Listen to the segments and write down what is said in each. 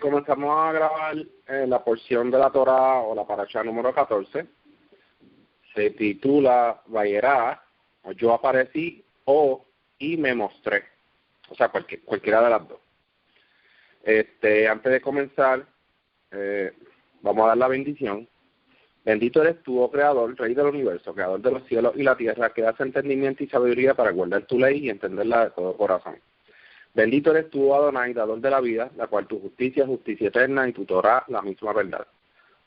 Comenzamos a grabar la porción de la Torá o la parashá número 14. Se titula Vayera, o yo aparecí, o y me mostré. O sea, cualquiera de las dos. Antes de comenzar, vamos a dar la bendición. Bendito eres tú, oh Creador, Rey del universo, Creador de los cielos y la tierra, que das entendimiento y sabiduría para guardar tu ley y entenderla de todo corazón. Bendito eres tú, Adonai, dador de la vida, la cual tu justicia es justicia eterna y tu Torah la misma verdad.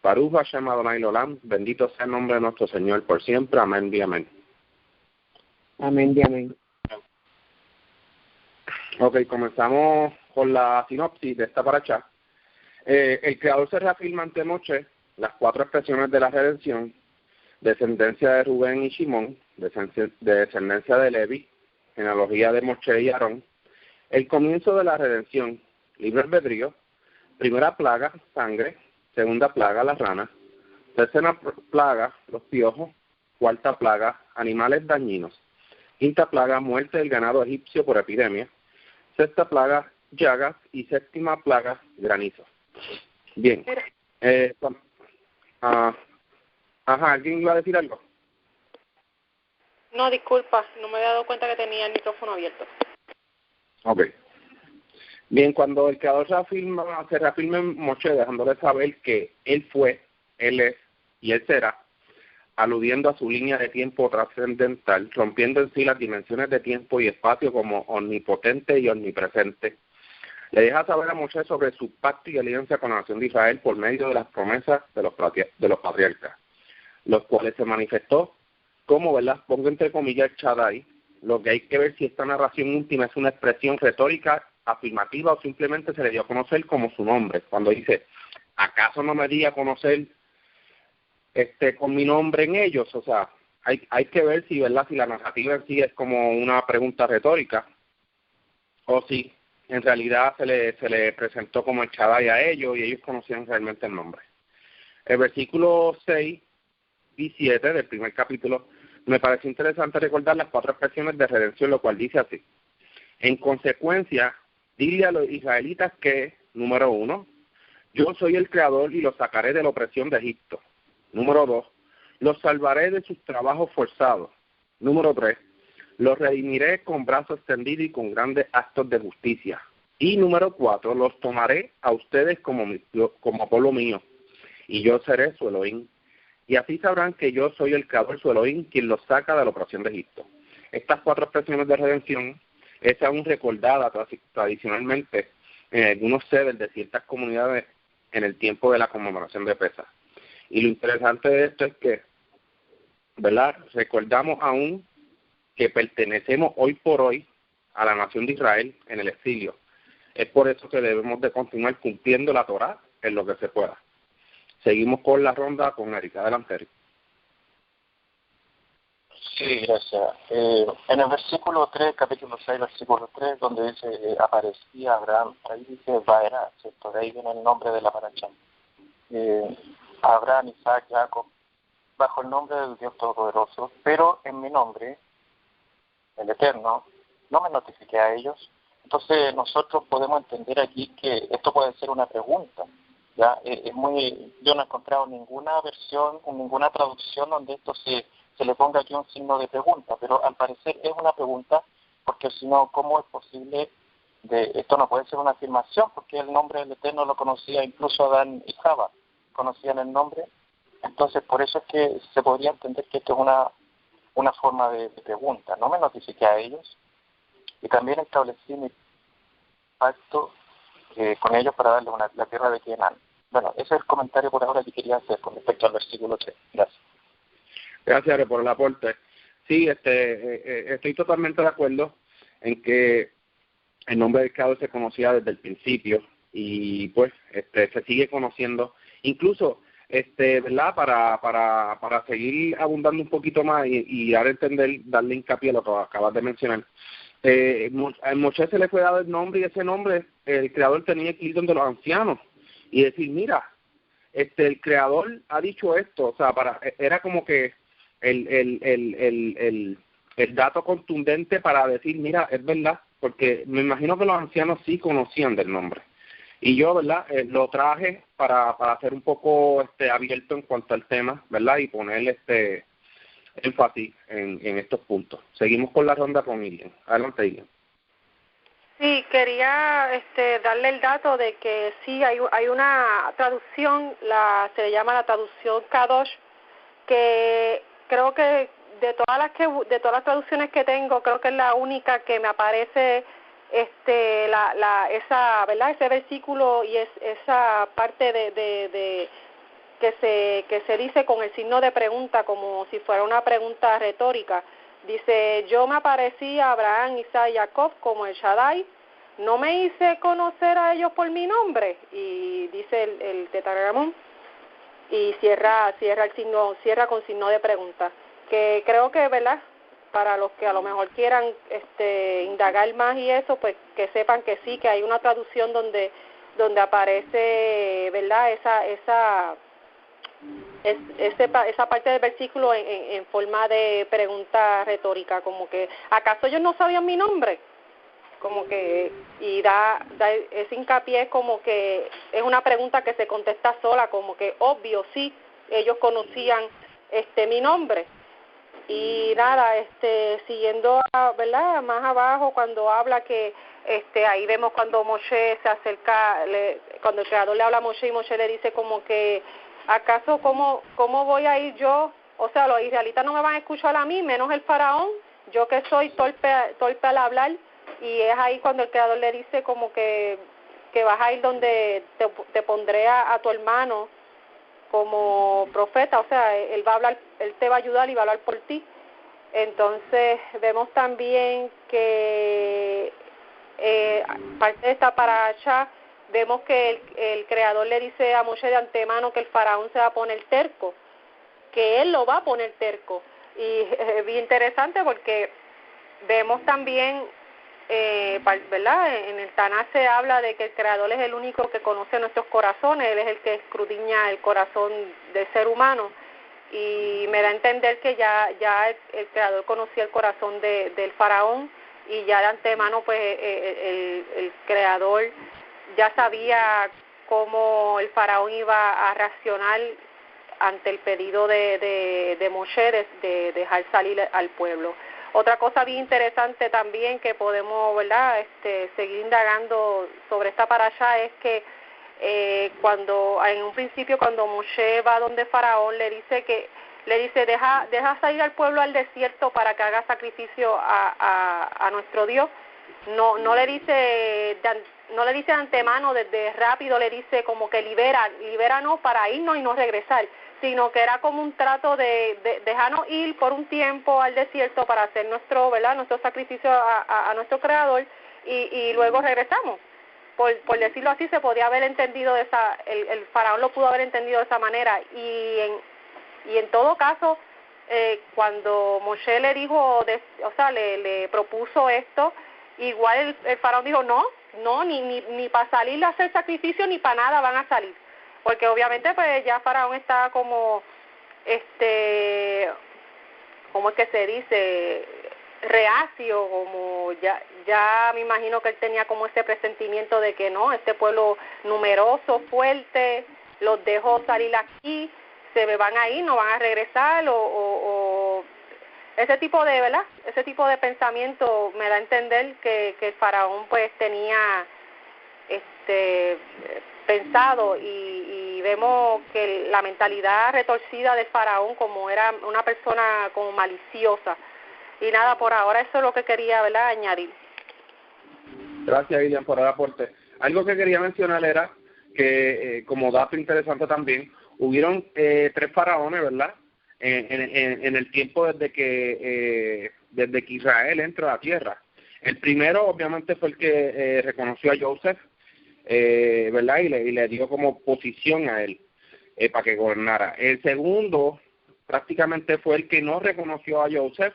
Baruch Hashem Adonai Olam, bendito sea el nombre de nuestro Señor por siempre. Amén y amén. Amén y amén. Ok, comenzamos con la sinopsis de esta parashá. El Creador se reafirma ante Moshe las 4 expresiones de la redención: descendencia de Rubén y Shimón, descendencia de Levi, genealogía de Moshe y Aarón, el comienzo de la redención, libre albedrío, primera plaga, sangre, segunda plaga, las ranas, tercera plaga, los piojos, cuarta plaga, animales dañinos, quinta plaga, muerte del ganado egipcio por epidemia, sexta plaga, llagas y séptima plaga, granizo. Bien. ¿Alguien iba a decir algo? No, disculpa, no me había dado cuenta que tenía el micrófono abierto. Ok. Bien, cuando el Creador se reafirma en Moshe, dejándole saber que Él fue, Él es y Él será, aludiendo a su línea de tiempo trascendental, rompiendo en sí las dimensiones de tiempo y espacio como omnipotente y omnipresente, le deja saber a Moshe sobre su pacto y alianza con la nación de Israel por medio de las promesas de los patriarcas, los cuales se manifestó como, ¿verdad?, pongo entre comillas, Shaddai. Lo que hay que ver si esta narración última es una expresión retórica afirmativa o simplemente se le dio a conocer como su nombre. Cuando dice, ¿acaso no me di a conocer con mi nombre en ellos? O sea, hay que ver si, ¿verdad?, si la narrativa en sí es como una pregunta retórica o si en realidad se le presentó como el Shaddai a ellos y ellos conocían realmente el nombre. El versículo 6 y 7 del primer capítulo me parece interesante recordar las 4 expresiones de redención, lo cual dice así: en consecuencia, dile a los israelitas que, número 1, yo soy el Creador y los sacaré de la opresión de Egipto. Número 2, los salvaré de sus trabajos forzados. Número 3, los redimiré con brazos extendidos y con grandes actos de justicia. Y número 4, los tomaré a ustedes como pueblo mío, y yo seré su Elohim. Y así sabrán que yo soy el Creador, su Elohim, quien los saca de la opresión de Egipto. Estas 4 expresiones de redención es aún recordada tradicionalmente en algunos sedes de ciertas comunidades en el tiempo de la conmemoración de Pesaj. Y lo interesante de esto es que, ¿verdad?, recordamos aún que pertenecemos hoy por hoy a la nación de Israel en el exilio. Es por eso que debemos de continuar cumpliendo la Torá en lo que se pueda. Seguimos con la ronda con Erika. Adelante, Erika. Sí, gracias. En el versículo 3, capítulo 6, versículo 3, donde dice aparecía Abraham, ahí dice Vaera, ¿cierto? De ahí viene el nombre de la parashá. Abraham, Isaac, Jacob, bajo el nombre del Dios Todopoderoso, pero en mi nombre, el Eterno, no me notifiqué a ellos. Entonces nosotros podemos entender aquí que esto puede ser una pregunta. Ya yo no he encontrado ninguna versión, ninguna traducción donde esto se le ponga aquí un signo de pregunta, pero al parecer es una pregunta, porque si no, ¿cómo es posible? Esto no puede ser una afirmación, porque el nombre del Eterno lo conocía incluso Adán y Java, conocían el nombre. Entonces por eso es que se podría entender que esto es una forma de pregunta. No me notifiqué a ellos y también establecí mi pacto con ellos para darles la tierra de Canaán. Bueno, ese es el comentario por ahora que quería hacer con respecto al versículo 3. Gracias. Gracias, Are, por el aporte. Sí, estoy totalmente de acuerdo en que el nombre del Creador se conocía desde el principio y pues se sigue conociendo. Incluso, ¿verdad? Para seguir abundando un poquito más y dar a entender, darle hincapié a lo que acabas de mencionar. A Moshe se le fue dado el nombre y ese nombre el Creador tenía que ir donde los ancianos y decir, mira, el Creador ha dicho esto, o sea, era como que el dato contundente para decir, mira, es verdad, porque me imagino que los ancianos sí conocían del nombre Y yo, ¿verdad? Lo traje para ser un poco abierto en cuanto al tema, ¿verdad? Y poner énfasis en estos puntos. Seguimos con la ronda con Ilian. Adelante, Ilian. Sí, quería darle el dato de que sí hay una traducción, se le llama la traducción Kadosh, que creo que de todas las traducciones que tengo, creo que es la única que me aparece esa, ¿verdad? Ese versículo y esa parte de que se dice con el signo de pregunta, como si fuera una pregunta retórica. Dice, yo me aparecí a Abraham, Isaac y Jacob como el Shaddai, no me hice conocer a ellos por mi nombre. Y dice el tetragramón, y cierra con signo de pregunta. Que creo que, ¿verdad?, para los que a lo mejor quieran indagar más y eso, pues que sepan que sí, que hay una traducción donde aparece, ¿verdad?, esa parte del versículo en forma de pregunta retórica, como que ¿acaso ellos no sabían mi nombre? Como que, y da ese hincapié, como que es una pregunta que se contesta sola, como que obvio, sí, ellos conocían mi nombre. Y nada, siguiendo, ¿verdad?, más abajo, cuando habla que ahí vemos cuando Moshe se acerca, cuando el Creador le habla a Moshe, y Moshe le dice como que ¿acaso cómo voy a ir yo? O sea, los israelitas no me van a escuchar a mí, menos el faraón, yo que soy torpe al hablar. Y es ahí cuando el Creador le dice como que vas a ir donde te pondré a tu hermano como profeta, o sea, él te va a ayudar y va a hablar por ti. Entonces vemos también que parte de esta paracha, vemos que el Creador le dice a Moshe de antemano que el faraón se va a poner terco, que él lo va a poner terco. Y es bien interesante porque vemos también, ¿verdad?, en el Tanaj se habla de que el Creador es el único que conoce nuestros corazones, él es el que escudriña el corazón del ser humano, y me da a entender que ya el Creador conocía el corazón del faraón, y ya de antemano pues el Creador ya sabía cómo el faraón iba a reaccionar ante el pedido de Moshe de dejar salir al pueblo. Otra cosa bien interesante también que podemos, ¿verdad?, seguir indagando sobre esta parasha es que cuando en un principio cuando Moshe va donde Faraón le dice deja salir al pueblo al desierto para que haga sacrificio a nuestro Dios. No le dice de antemano, desde rápido le dice como que libéranos para irnos y no regresar, sino que era como un trato de dejarnos ir por un tiempo al desierto para hacer nuestro sacrificio a nuestro Creador y luego regresamos. Por decirlo así, se podía haber entendido el faraón lo pudo haber entendido de esa manera, y en todo caso cuando Moshe le dijo, le propuso esto, igual el faraón dijo no, ni para salir a hacer sacrificio ni para nada van a salir, porque obviamente pues ya Faraón está como ¿cómo es que se dice?, reacio, como ya me imagino que él tenía como ese presentimiento de que no, este pueblo numeroso, fuerte, los dejó salir aquí, se me van a ir, no van a regresar, o ese tipo de, ¿verdad?, ese tipo de pensamiento me da a entender que el faraón pues tenía pensado, y vemos que la mentalidad retorcida del faraón, como era una persona como maliciosa. Y nada, por ahora eso es lo que quería, ¿verdad?, añadir. Gracias, Ilian, por el aporte. Algo que quería mencionar era que, como dato interesante también, hubieron 3 faraones, ¿verdad?, en el tiempo desde que Israel entró a la tierra. El primero, obviamente, fue el que reconoció a Joseph, ¿verdad?, y le dio como posición a él para que gobernara. El segundo prácticamente fue el que no reconoció a Joseph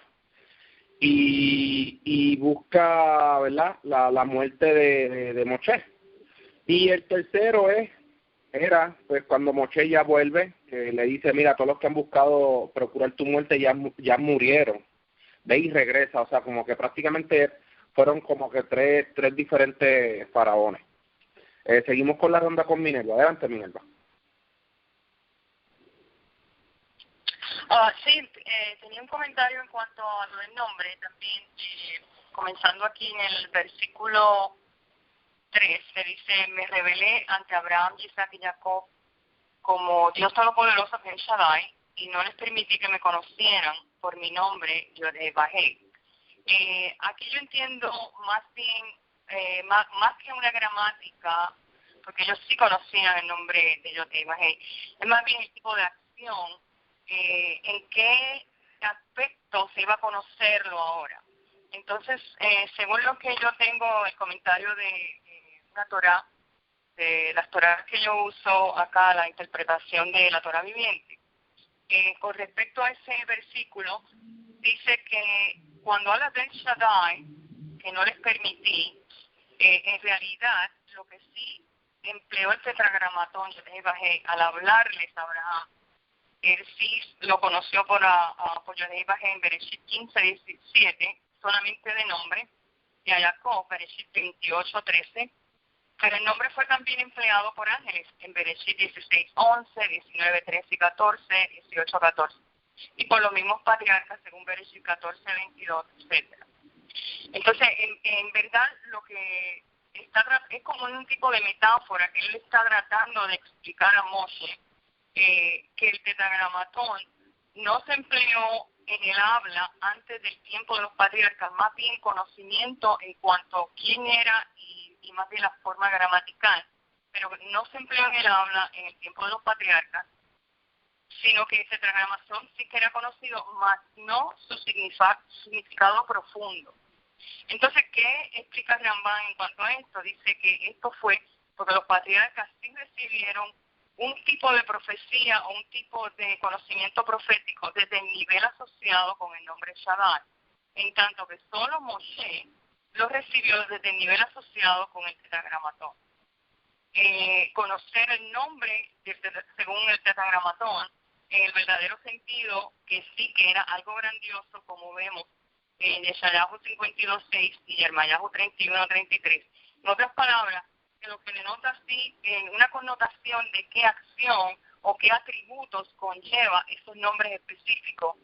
y busca, ¿verdad?, la muerte de Moshe. Y el tercero era pues cuando Moshe ya vuelve, que le dice, mira, todos los que han buscado procurar tu muerte ya murieron, ve y regresa. O sea, como que prácticamente fueron como que tres diferentes faraones. Seguimos con la ronda con Minerva. Adelante, Minerva. Sí, tenía un comentario en cuanto a lo del nombre también, comenzando aquí en el versículo 3, se dice, me rebelé ante Abraham, Isaac y Jacob como Dios Todopoderoso, que es Shaddai, y no les permití que me conocieran por mi nombre, Yod-Heh-Vah-Heh. Aquí yo entiendo más bien, más que una gramática, porque ellos sí conocían el nombre de Yod-Heh-Vah-Heh, es más bien el tipo de acción, en qué aspecto se iba a conocerlo ahora. Entonces, según lo que yo tengo, el comentario de una Torá, de las Torás que yo uso acá, la interpretación de la Torá viviente, con respecto a ese versículo, dice que cuando habla del Shaddai, que no les permití, en realidad lo que sí empleó el tetragramatón Yod-Heh-Vah-Heh al hablarles a Abraham, él sí lo conoció por Yod-Heh-Vah-Heh en Bereshit 15:17, solamente de nombre, y a Jacob, Bereshit 28:13, pero el nombre fue también empleado por ángeles en Bereshit 16:11, 19:13 y 14, 18:14, y por los mismos patriarcas según Bereshit 14:22, etcétera. Entonces, en verdad, lo que es como un tipo de metáfora que él está tratando de explicar a Moshe, que el tetragramatón no se empleó en el habla antes del tiempo de los patriarcas, más bien conocimiento en cuanto a quién era y más bien la forma gramatical, pero no se empleó en el habla en el tiempo de los patriarcas, sino que el tetragramatón sí que era conocido, más no su significado profundo. Entonces, ¿qué explica Rambam en cuanto a esto? Dice que esto fue porque los patriarcas sí recibieron un tipo de profecía o un tipo de conocimiento profético desde el nivel asociado con el nombre Shaddai, en tanto que solo Moshe lo recibió desde el nivel asociado con el tetragramatón. Conocer el nombre según el tetragramatón en el verdadero sentido que sí que era algo grandioso, como vemos en Yeshayahu 52:6 y Yermayahu 31:33. En otras palabras, que lo que denota así en una connotación de qué acción o qué atributos conlleva esos nombres específicos.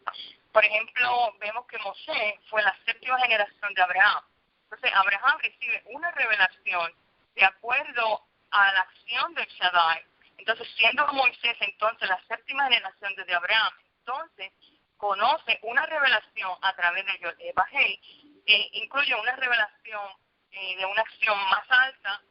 Por ejemplo, vemos que Moshe fue la 7ª generación de Abraham. Entonces, Abraham recibe una revelación de acuerdo a la acción del Shaddai. Entonces, siendo Moisés entonces la 7ª generación de Abraham, entonces conoce una revelación a través de Yod-Heh-Vah-Heh, que incluye una revelación de una acción más alta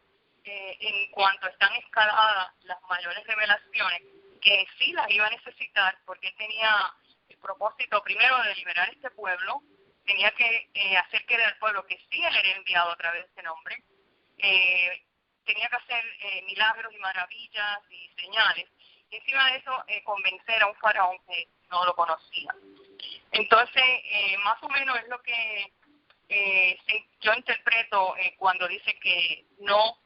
en cuanto están escaladas las mayores revelaciones, que sí las iba a necesitar porque tenía el propósito primero de liberar este pueblo, tenía que hacer que el pueblo que sí él era enviado a través de este nombre, tenía que hacer milagros y maravillas y señales, y encima de eso convencer a un faraón que no lo conocía. Entonces, más o menos es lo que yo interpreto cuando dice que no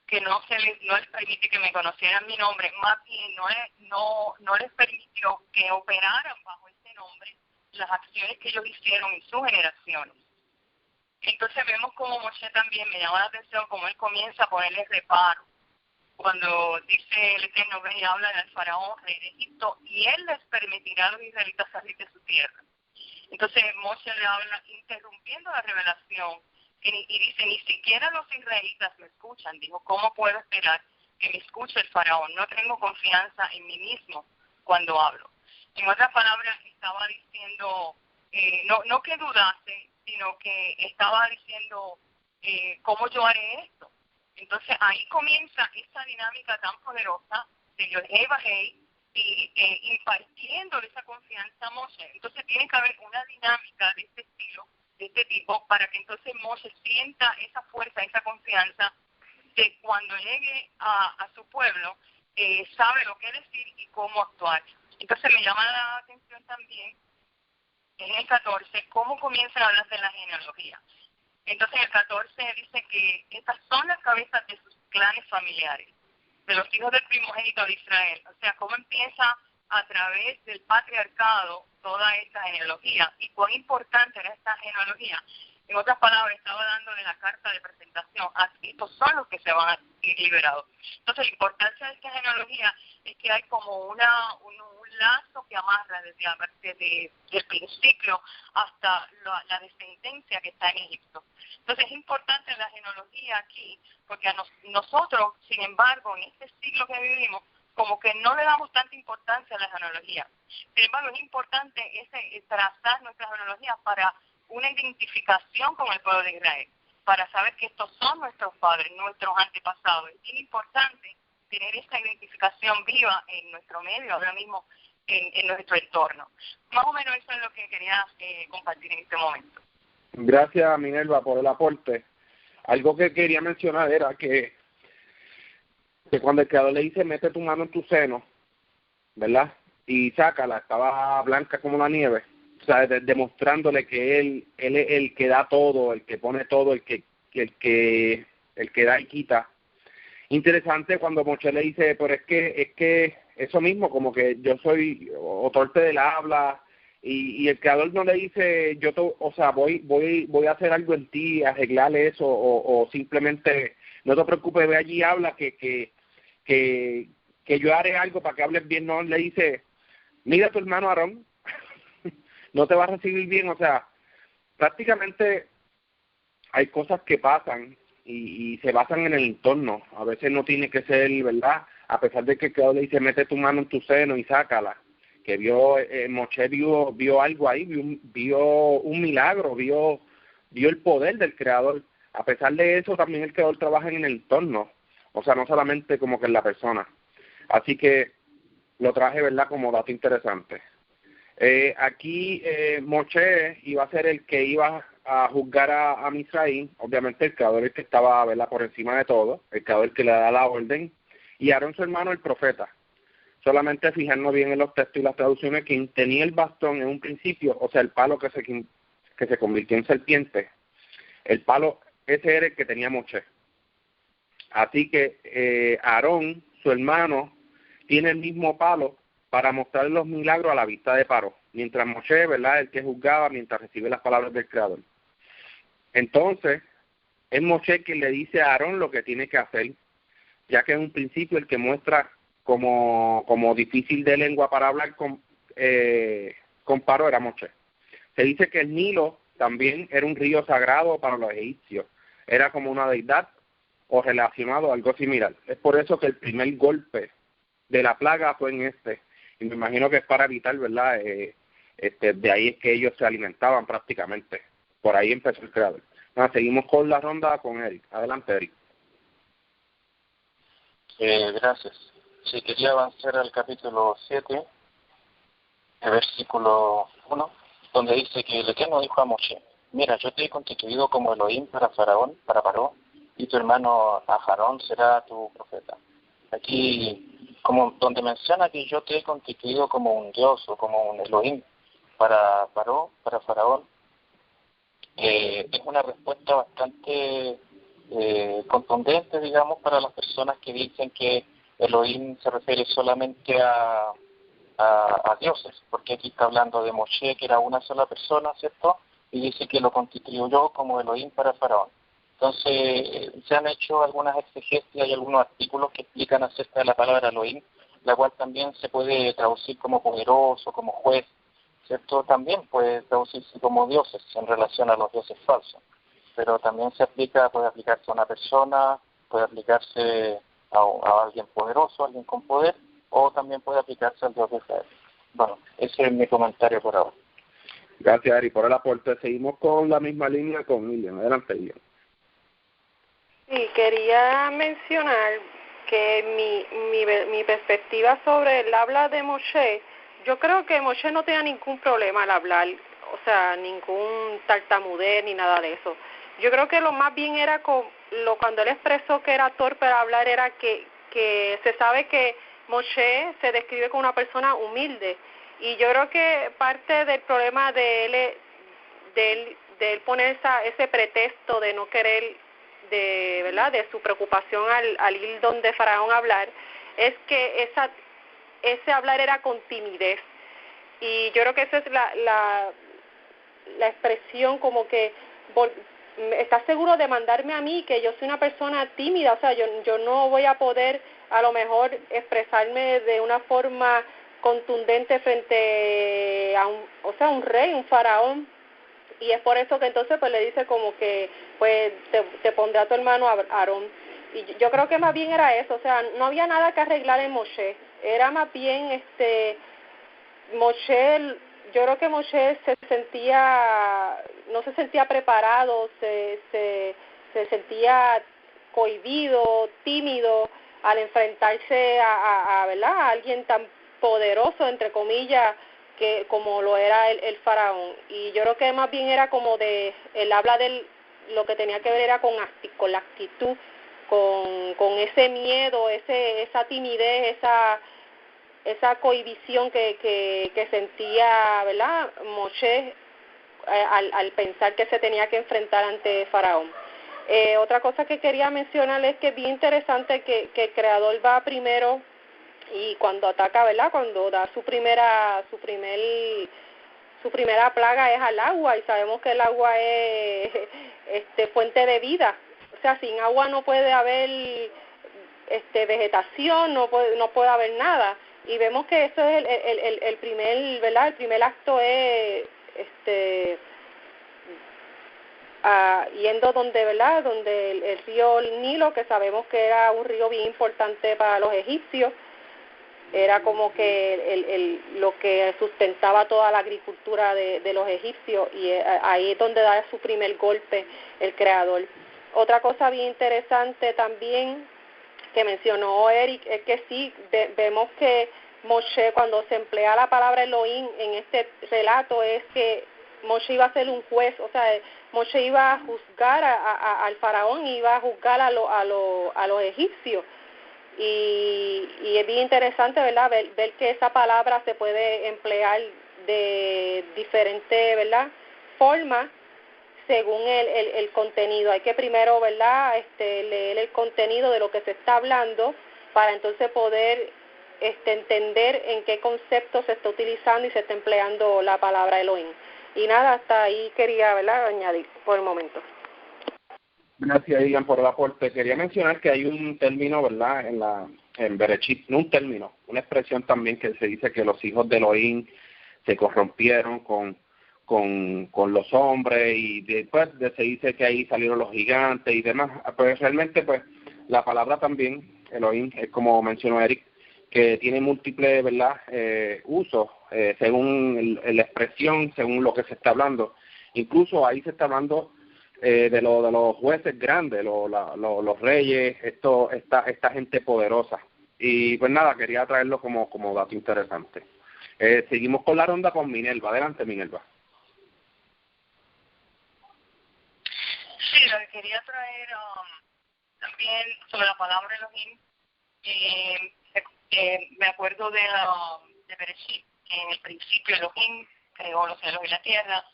les permite que me conocieran mi nombre, más bien no les permitió que operaran bajo ese nombre las acciones que ellos hicieron en sus generaciones. Entonces vemos como Moshe también, me llama la atención cómo él comienza a ponerle reparo cuando dice el Eterno, ven y habla al faraón, rey de Egipto, y él les permitirá a los israelitas salir de su tierra. Entonces Moshe le habla interrumpiendo la revelación y dice, ni siquiera los israelitas me escuchan. Dijo, ¿cómo puedo esperar que me escuche el faraón? No tengo confianza en mí mismo cuando hablo. En otras palabras, estaba diciendo, no que dudase, sino que estaba diciendo, ¿cómo yo haré esto? Entonces ahí comienza esta dinámica tan poderosa de Yod-Heh-Vah-Heh y impartiendo esa confianza a Moshe. Entonces tiene que haber una dinámica de este estilo, de este tipo, para que entonces Moshe sienta esa fuerza, esa confianza de cuando llegue a su pueblo, sabe lo que decir y cómo actuar. Entonces me llama la atención también en el 14 cómo comienzan a hablar de la genealogía. Entonces el 14 dice que estas son las cabezas de sus clanes familiares, de los hijos del primogénito de Israel. O sea, cómo empieza a través del patriarcado toda esta genealogía y cuán importante era esta genealogía. En otras palabras, estaba dándole la carta de presentación. Estos son los que se van a ir liberados. Entonces, la importancia de esta genealogía es que hay como un lazo que amarra desde el principio hasta la descendencia que está en Egipto. Entonces, es importante la genealogía aquí, porque a nosotros, sin embargo, en este siglo que vivimos, como que no le damos tanta importancia a la genealogía. Sin embargo, es importante trazar nuestra genealogía para una identificación con el pueblo de Israel, para saber que estos son nuestros padres, nuestros antepasados. Es importante tener esa identificación viva en nuestro medio, ahora mismo en nuestro entorno. Más o menos eso es lo que quería compartir en este momento. Gracias, Minerva, por el aporte. Algo que quería mencionar era que cuando el Creador le dice, mete tu mano en tu seno, ¿verdad? Y sácala, estaba blanca como la nieve, o sea, demostrándole que él es el que da todo, el que pone todo, el que da y quita. Interesante cuando Moshe le dice, pero es que eso mismo, como que yo soy o torpe del habla, y el Creador no le dice, voy a hacer algo en ti, arreglarle eso, o simplemente, no te preocupes, ve allí y habla, que yo haré algo para que hables bien. No, le dice, mira a tu hermano Aarón, no te va a recibir bien. O sea, prácticamente hay cosas que pasan y se basan en el entorno. A veces no tiene que ser, ¿verdad? A pesar de que el Creador le dice, mete tu mano en tu seno y sácala. Que Moshe vio algo ahí, vio un milagro, vio el poder del Creador. A pesar de eso, también el Creador trabaja en el entorno. O sea, no solamente como que en la persona. Así que lo traje, ¿verdad?, como dato interesante. Aquí Moshe iba a ser el que iba a juzgar a Misraín. Obviamente el Creador es el que estaba, ¿verdad?, por encima de todo. El Creador es el que le da la orden. Y Aarón, su hermano, el profeta. Solamente fijarnos bien en los textos y las traducciones, quien tenía el bastón en un principio, o sea, el palo que se convirtió en serpiente, el palo, ese era el que tenía Moshe. Así que Aarón, su hermano, tiene el mismo palo para mostrar los milagros a la vista de Paró, mientras Moshe, ¿verdad?, el que juzgaba mientras recibe las palabras del Creador. Entonces, es Moshe quien le dice a Aarón lo que tiene que hacer, ya que en un principio el que muestra como difícil de lengua para hablar con Paró era Moshe. Se dice que el Nilo también era un río sagrado para los egipcios, era como una deidad o relacionado a algo similar. Es por eso que el primer golpe de la plaga fue en y me imagino que es para evitar, ¿verdad? De ahí es que ellos se alimentaban prácticamente. Por ahí empezó el Creador. Seguimos con la ronda con Eric. Adelante, Eric. Gracias. Sí, quería avanzar al capítulo 7, el versículo 1, donde dice que el Eterno dijo a Moshe, mira, yo te he constituido como Elohim para Faraón, para Paró, y tu hermano Aarón será tu profeta. Aquí, como donde menciona que yo te he constituido como un Dios o como un Elohim para Paró, para Faraón, es una respuesta bastante contundente, digamos, para las personas que dicen que Elohim se refiere solamente a dioses, porque aquí está hablando de Moshe, que era una sola persona, ¿cierto? Y dice que lo constituyó como Elohim para Faraón. Entonces, se han hecho algunas exegesis y algunos artículos que explican acerca de la palabra Elohim, la cual también se puede traducir como poderoso, como juez, ¿cierto? También puede traducirse como dioses en relación a los dioses falsos, pero también puede aplicarse a una persona, puede aplicarse a alguien poderoso, a alguien con poder, o también puede aplicarse al Dios de Israel. Bueno, ese es mi comentario por ahora. Gracias, Ari, por el aporte. Seguimos con la misma línea con Miriam. Adelante, Miriam. Sí, quería mencionar que mi perspectiva sobre el habla de Moshe, yo creo que Moshe no tenía ningún problema al hablar, o sea, ningún tartamudez ni nada de eso. Yo creo que lo más bien era cuando él expresó que era torpe al hablar, era que se sabe que Moshe se describe como una persona humilde, y yo creo que parte del problema de él poner ese pretexto de no querer, ¿verdad?, de su preocupación al ir donde Faraón a hablar, es que ese hablar era con timidez, y yo creo que esa es la expresión, como que ¿estás seguro de mandarme a mí, que yo soy una persona tímida? O sea, yo no voy a poder a lo mejor expresarme de una forma contundente frente a un rey, un faraón. Y es por eso que entonces pues le dice como que pues te pondré a tu hermano Aarón. Y yo creo que más bien era eso, o sea, no había nada que arreglar en Moshe, era más bien Moshe, yo creo que Moshe no se sentía preparado, se sentía cohibido, tímido al enfrentarse ¿verdad?, a alguien tan poderoso, entre comillas, que como lo era el faraón. Y yo creo que más bien era como él habla de lo que tenía que ver era con la actitud, con ese miedo, esa timidez, esa cohibición que sentía, ¿verdad?, Moshe al pensar que se tenía que enfrentar ante faraón. Otra cosa que quería mencionar es que es bien interesante que el creador va primero y cuando ataca, ¿verdad?, cuando da su primera plaga es al agua, y sabemos que el agua es fuente de vida. O sea, sin agua no puede haber vegetación, no puede haber nada. Y vemos que eso es el primer, ¿verdad?, el primer acto es yendo donde, ¿verdad?, donde el río Nilo, que sabemos que era un río bien importante para los egipcios, era como que lo que sustentaba toda la agricultura de los egipcios, y ahí es donde da su primer golpe el creador. Otra cosa bien interesante también que mencionó Eric es que sí, vemos que Moshe, cuando se emplea la palabra Elohim en este relato, es que Moshe iba a ser un juez, o sea, Moshe iba a juzgar al faraón, iba a juzgar a los egipcios. Y es bien interesante, ¿verdad?, ver que esa palabra se puede emplear de diferentes, ¿verdad?, formas según el contenido. Hay que primero, ¿verdad?, leer el contenido de lo que se está hablando para entonces poder entender en qué concepto se está utilizando y se está empleando la palabra Elohim. Y nada, hasta ahí quería, ¿verdad?, añadir por el momento. Gracias, Ian, por el aporte. Quería mencionar que hay un término, ¿verdad?, en Bereshit, no un término, una expresión también que se dice que los hijos de Elohim se corrompieron con los hombres, y después se dice que ahí salieron los gigantes y demás. Pues realmente, pues, la palabra también, Elohim, es como mencionó Eric, que tiene múltiples, ¿verdad?, usos, según la expresión, según lo que se está hablando. Incluso ahí se está hablando de los jueces grandes, los reyes, esta gente poderosa. Y pues nada, quería traerlo como dato interesante. Seguimos con la ronda con Minerva. Adelante, Minerva. Sí, lo que quería traer también sobre la palabra Elohim, me acuerdo de Bereshit, que en el principio Elohim creó los cielos y la tierra.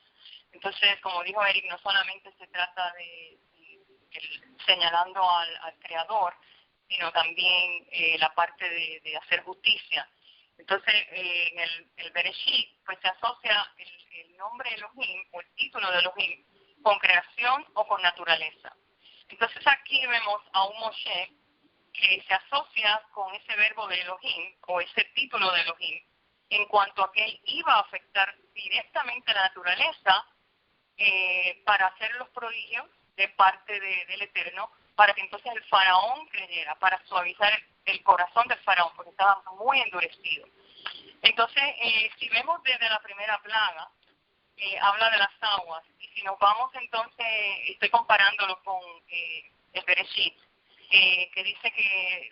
Entonces, como dijo Eric, no solamente se trata de señalando al creador, sino también la parte de hacer justicia. Entonces, en el Bereshit, pues se asocia el nombre Elohim o el título de Elohim con creación o con naturaleza. Entonces aquí vemos a un Moshe que se asocia con ese verbo de Elohim o ese título de Elohim en cuanto a que él iba a afectar directamente a la naturaleza para hacer los prodigios de parte del Eterno, para que entonces el faraón creyera, para suavizar el corazón del faraón, porque estaba muy endurecido. Entonces, si vemos desde la primera plaga, habla de las aguas, y si nos vamos entonces, estoy comparándolo con el Bereshit, que dice que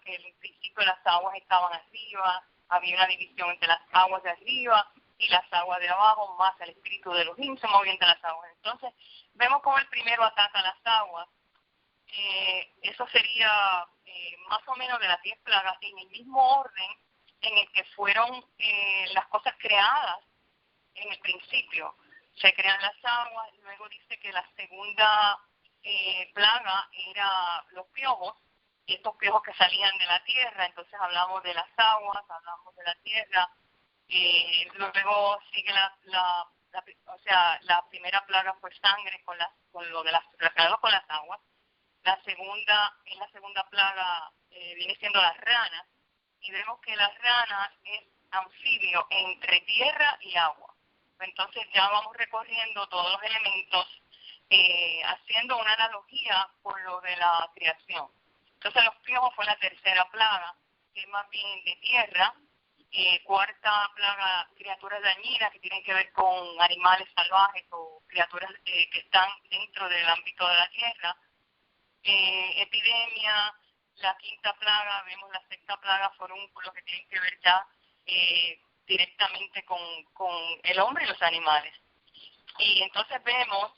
en el principio las aguas estaban arriba, había una división entre las aguas de arriba y las aguas de abajo, más el espíritu de Elohim se movía entre las aguas. Entonces, vemos cómo el primero ataca las aguas. Eso sería más o menos de las 10 plagas, en el mismo orden en el que fueron las cosas creadas en el principio. Se crean las aguas, luego dice que la segunda plaga era los piojos, y estos piojos que salían de la tierra. Entonces hablamos de las aguas, hablamos de la tierra, luego sigue la la primera plaga fue sangre con lo de las relacionado con las aguas. La segunda plaga viene siendo las ranas, y vemos que las ranas es anfibio entre tierra y agua. Entonces ya vamos recorriendo todos los elementos, haciendo una analogía con lo de la creación. Entonces los piojos fue la tercera plaga, que es más bien de tierra. Cuarta plaga, criaturas dañinas que tienen que ver con animales salvajes o criaturas que están dentro del ámbito de la tierra. Epidemia, la quinta plaga, vemos la sexta plaga, forúnculos, que tienen que ver ya directamente con el hombre y los animales. Y entonces vemos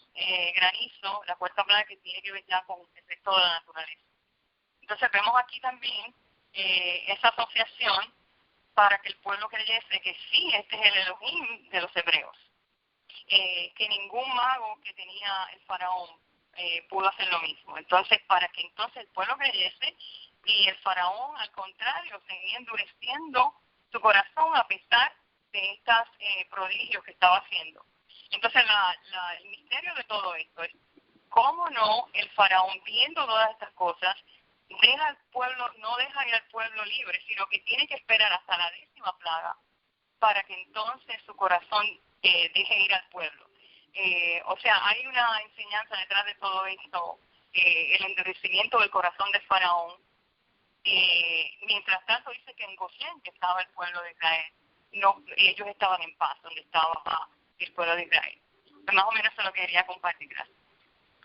granizo, la cuarta plaga, que tiene que ver ya con el resto de la naturaleza. Entonces vemos aquí también esa asociación para que el pueblo creyese que sí, este es el Elohim de los hebreos, que ningún mago que tenía el faraón pudo hacer lo mismo. Entonces, para que entonces el pueblo creyese, y el faraón, al contrario, seguía endureciendo su corazón a pesar de estos prodigios que estaba haciendo. Entonces, el misterio de todo esto es cómo no el faraón, viendo todas estas cosas, deja al pueblo, no deja ir al pueblo libre, sino que tiene que esperar hasta la 10ª plaga para que entonces su corazón deje ir al pueblo. O sea, hay una enseñanza detrás de todo esto, el endurecimiento del corazón del faraón. Mientras tanto dice que en Gosén, que estaba el pueblo de Israel, no, ellos estaban en paz, donde estaba el pueblo de Israel. Pues más o menos se lo quería compartir. Gracias.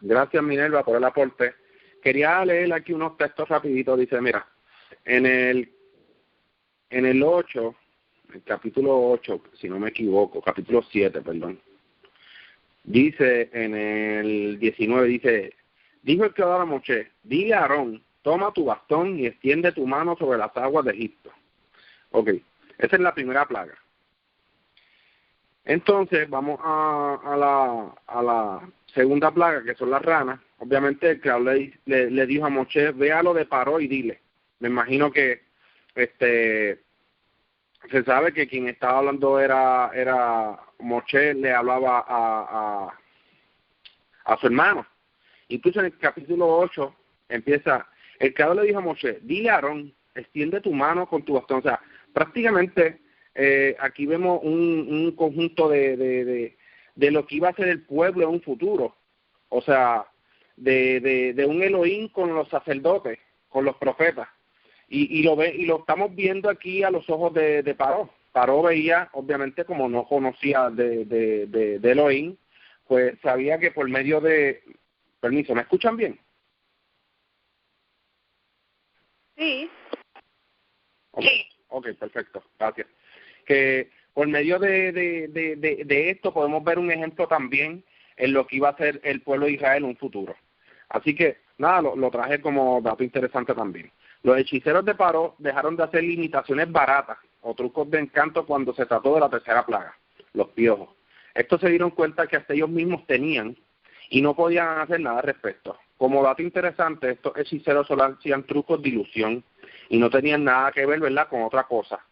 Gracias, Minerva, por el aporte. Quería leer aquí unos textos rapiditos. Dice, mira, en el 8, el capítulo 8, si no me equivoco, capítulo 7, perdón. Dice en el 19, dice, dijo el Creador a Moshe, dile a Aarón, toma tu bastón y extiende tu mano sobre las aguas de Egipto. Ok, esa es la primera plaga. Entonces vamos a la segunda plaga, que son las ranas. Obviamente el Creador le dijo a Moshe, ve a lo de Paró y dile. Me imagino que se sabe que quien estaba hablando era Moshe, le hablaba a su hermano. Incluso en el capítulo 8 empieza, el Creador le dijo a Moshe, dile a Aarón, extiende tu mano con tu bastón. O sea, prácticamente aquí vemos un conjunto de lo que iba a ser el pueblo en un futuro. O sea, de un Elohim con los sacerdotes, con los profetas. Y lo estamos viendo aquí a los ojos de Paró. Paró veía, obviamente, como no conocía de Elohim, pues sabía que por medio de... Permiso, ¿me escuchan bien? Sí. Ok, perfecto, gracias. Que por medio de esto podemos ver un ejemplo también en lo que iba a ser el pueblo de Israel en un futuro. Así que, nada, lo traje como dato interesante también. Los hechiceros de Paró dejaron de hacer imitaciones baratas o trucos de encanto cuando se trató de la tercera plaga, los piojos. Estos se dieron cuenta que hasta ellos mismos tenían y no podían hacer nada al respecto. Como dato interesante, estos hechiceros solo hacían trucos de ilusión y no tenían nada que ver, ¿verdad?, con otra cosa.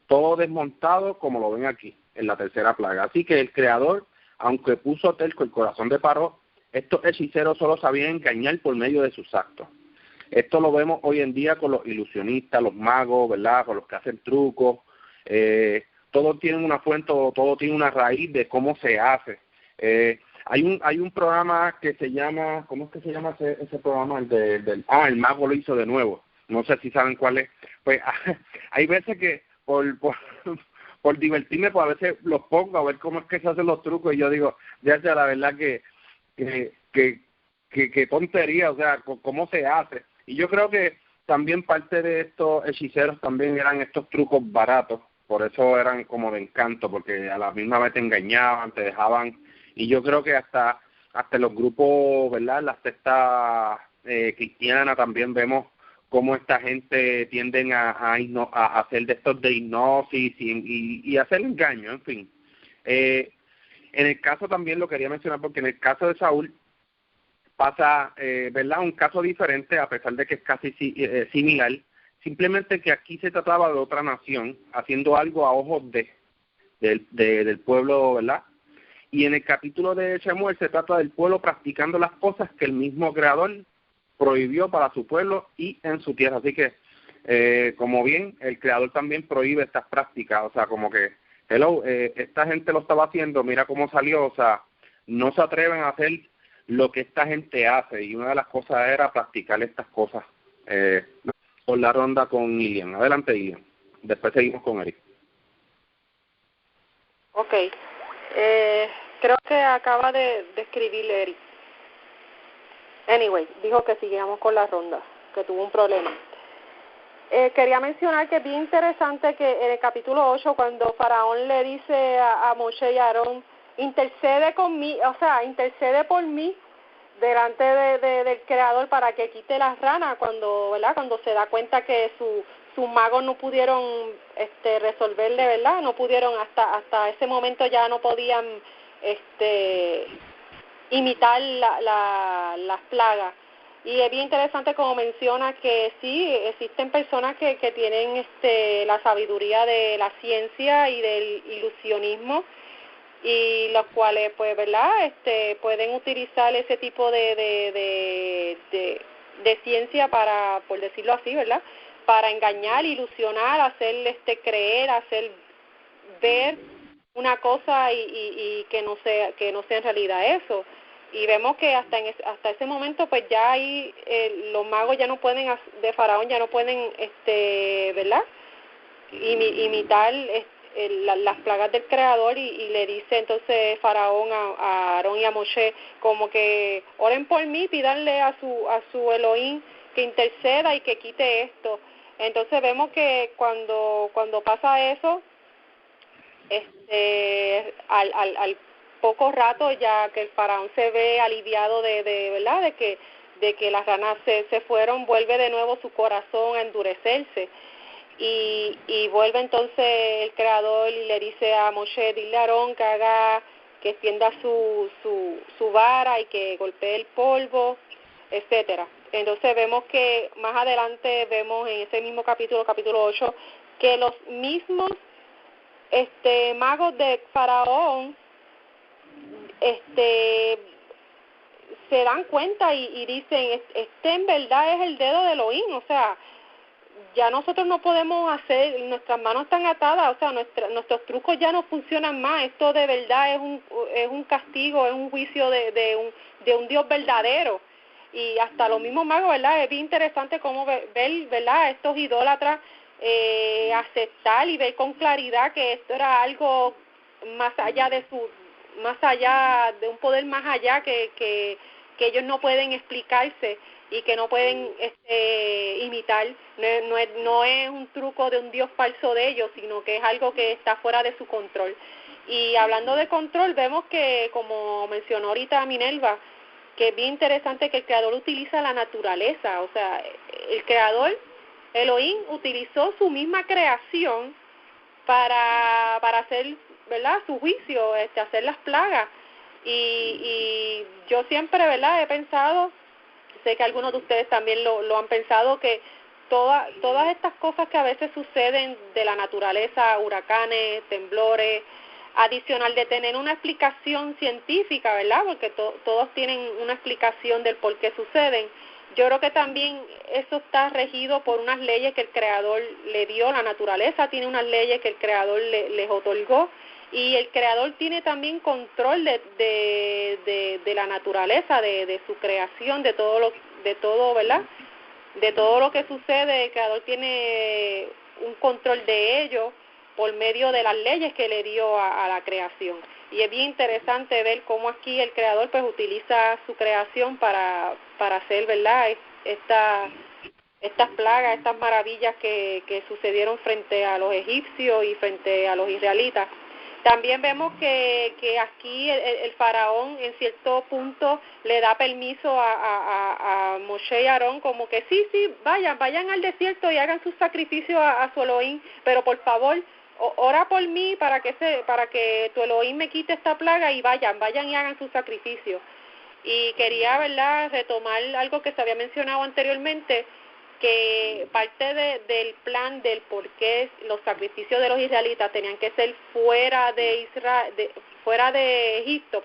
Todo desmontado como lo ven aquí, en la tercera plaga. Así que el Creador, aunque puso terco el corazón de Paró, estos hechiceros solo sabían engañar por medio de sus actos. Esto lo vemos hoy en día con los ilusionistas, los magos, ¿verdad?, con los que hacen trucos. Todos tienen una fuente, todo tiene una raíz de cómo se hace. Hay un programa que se llama, ¿cómo es que se llama ese programa? El mago lo hizo de nuevo. No sé si saben cuál es. Pues hay veces que por divertirme, pues a veces los pongo a ver cómo es que se hacen los trucos y yo digo, ya sea la verdad que tontería, o sea, cómo se hace. Y yo creo que también parte de estos hechiceros también eran estos trucos baratos, por eso eran como de encanto, porque a la misma vez te engañaban, te dejaban, y yo creo que hasta los grupos, ¿verdad?, las sectas cristianas también vemos cómo esta gente tienden a hacer de estos de hipnosis y hacer engaño, en fin. En el caso también lo quería mencionar porque en el caso de Saúl pasa, ¿verdad?, un caso diferente a pesar de que es casi similar, simplemente que aquí se trataba de otra nación haciendo algo a ojos del pueblo, ¿verdad? Y en el capítulo de Shemuel se trata del pueblo practicando las cosas que el mismo Creador prohibió para su pueblo y en su tierra. Así que, como bien, el Creador también prohíbe estas prácticas. O sea, como que, esta gente lo estaba haciendo, mira cómo salió. O sea, no se atreven a hacer lo que esta gente hace. Y una de las cosas era practicar estas cosas. Por la ronda con Ilian. Adelante, Ilian. Después seguimos con Eric. Ok. Creo que acaba de escribir Eric. Anyway, dijo que siguiéramos con la ronda, que tuvo un problema. Quería mencionar que es bien interesante que en el capítulo 8, cuando Faraón le dice a Moshe y a Aarón, intercede por mí delante del Creador para que quite las ranas, cuando se da cuenta que sus magos no pudieron resolverle, ¿verdad? No pudieron, hasta ese momento ya no podían imitar las plagas. Y es bien interesante como menciona que sí, existen personas que tienen la sabiduría de la ciencia y del ilusionismo, y los cuales, pues, ¿verdad? Pueden utilizar ese tipo de ciencia para, por decirlo así, ¿verdad? Para engañar, ilusionar, hacer creer, hacer ver una cosa y que no sea en realidad eso. Y vemos que hasta ese momento, pues ya ahí los magos ya no pueden, de Faraón ya no pueden, ¿verdad? Imitar las plagas del Creador, y le dice entonces Faraón a Aarón y a Moshe como que oren por mí, pídanle a su Elohim que interceda y que quite esto. Entonces vemos que cuando pasa eso, al poco rato, ya que el Faraón se ve aliviado de verdad de que las ranas se fueron, vuelve de nuevo su corazón a endurecerse. Y vuelve entonces el Creador y le dice a Moshe, dile a Aarón que extienda su vara y que golpee el polvo, etcétera. Entonces vemos que más adelante vemos en ese mismo capítulo 8, que los mismos magos de Faraón se dan cuenta y dicen, en verdad es el dedo de Elohim, o sea, ya nosotros no podemos hacer, nuestras manos están atadas, o sea, nuestros trucos ya no funcionan más, esto de verdad es un castigo, es un juicio de un Dios verdadero. Y hasta los mismos magos, ¿verdad? Es bien interesante cómo ver, ¿verdad?, estos idólatras aceptar y ver con claridad que esto era algo más allá de un poder más allá que ellos no pueden explicarse y que no pueden imitar. No es un truco de un Dios falso de ellos, sino que es algo que está fuera de su control. Y hablando de control, vemos que, como mencionó ahorita Minerva, que es bien interesante que el Creador utiliza la naturaleza. O sea, el Creador, Elohim, utilizó su misma creación para hacer, ¿verdad?, su juicio, hacer las plagas. Y yo siempre, ¿verdad?, he pensado, sé que algunos de ustedes también lo han pensado, que todas estas cosas que a veces suceden de la naturaleza, huracanes, temblores, adicional de tener una explicación científica, ¿verdad?, porque todos tienen una explicación del por qué suceden, yo creo que también eso está regido por unas leyes que el Creador le dio. La naturaleza tiene unas leyes que el Creador les otorgó, y el Creador tiene también control de la naturaleza, de su creación, de todo, ¿verdad?, de todo lo que sucede. El Creador tiene un control de ello por medio de las leyes que le dio a la creación. Y es bien interesante ver cómo aquí el Creador pues utiliza su creación para hacer, ¿verdad?, estas plagas, estas maravillas que sucedieron frente a los egipcios y frente a los israelitas. También vemos que aquí el Faraón en cierto punto le da permiso a Moshe y Aarón, como que sí, vayan al desierto y hagan sus sacrificios a su Elohim, pero por favor, ora por mí para que tu Elohim me quite esta plaga, y vayan y hagan sus sacrificios. Y quería, ¿verdad?, retomar algo que se había mencionado anteriormente, que parte del plan del por qué los sacrificios de los israelitas tenían que ser fuera de Egipto,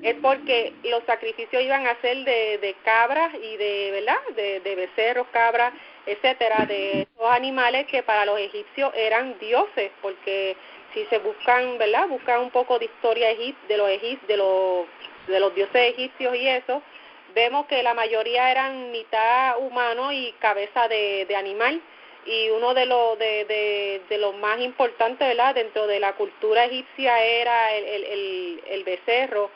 es porque los sacrificios iban a ser de cabras y de becerros, cabras, etcétera, de esos animales que para los egipcios eran dioses, porque si se buscan, buscan un poco de historia de los dioses egipcios y eso, vemos que la mayoría eran mitad humano y cabeza de animal, y uno de los más importantes, dentro de la cultura egipcia era el becerro,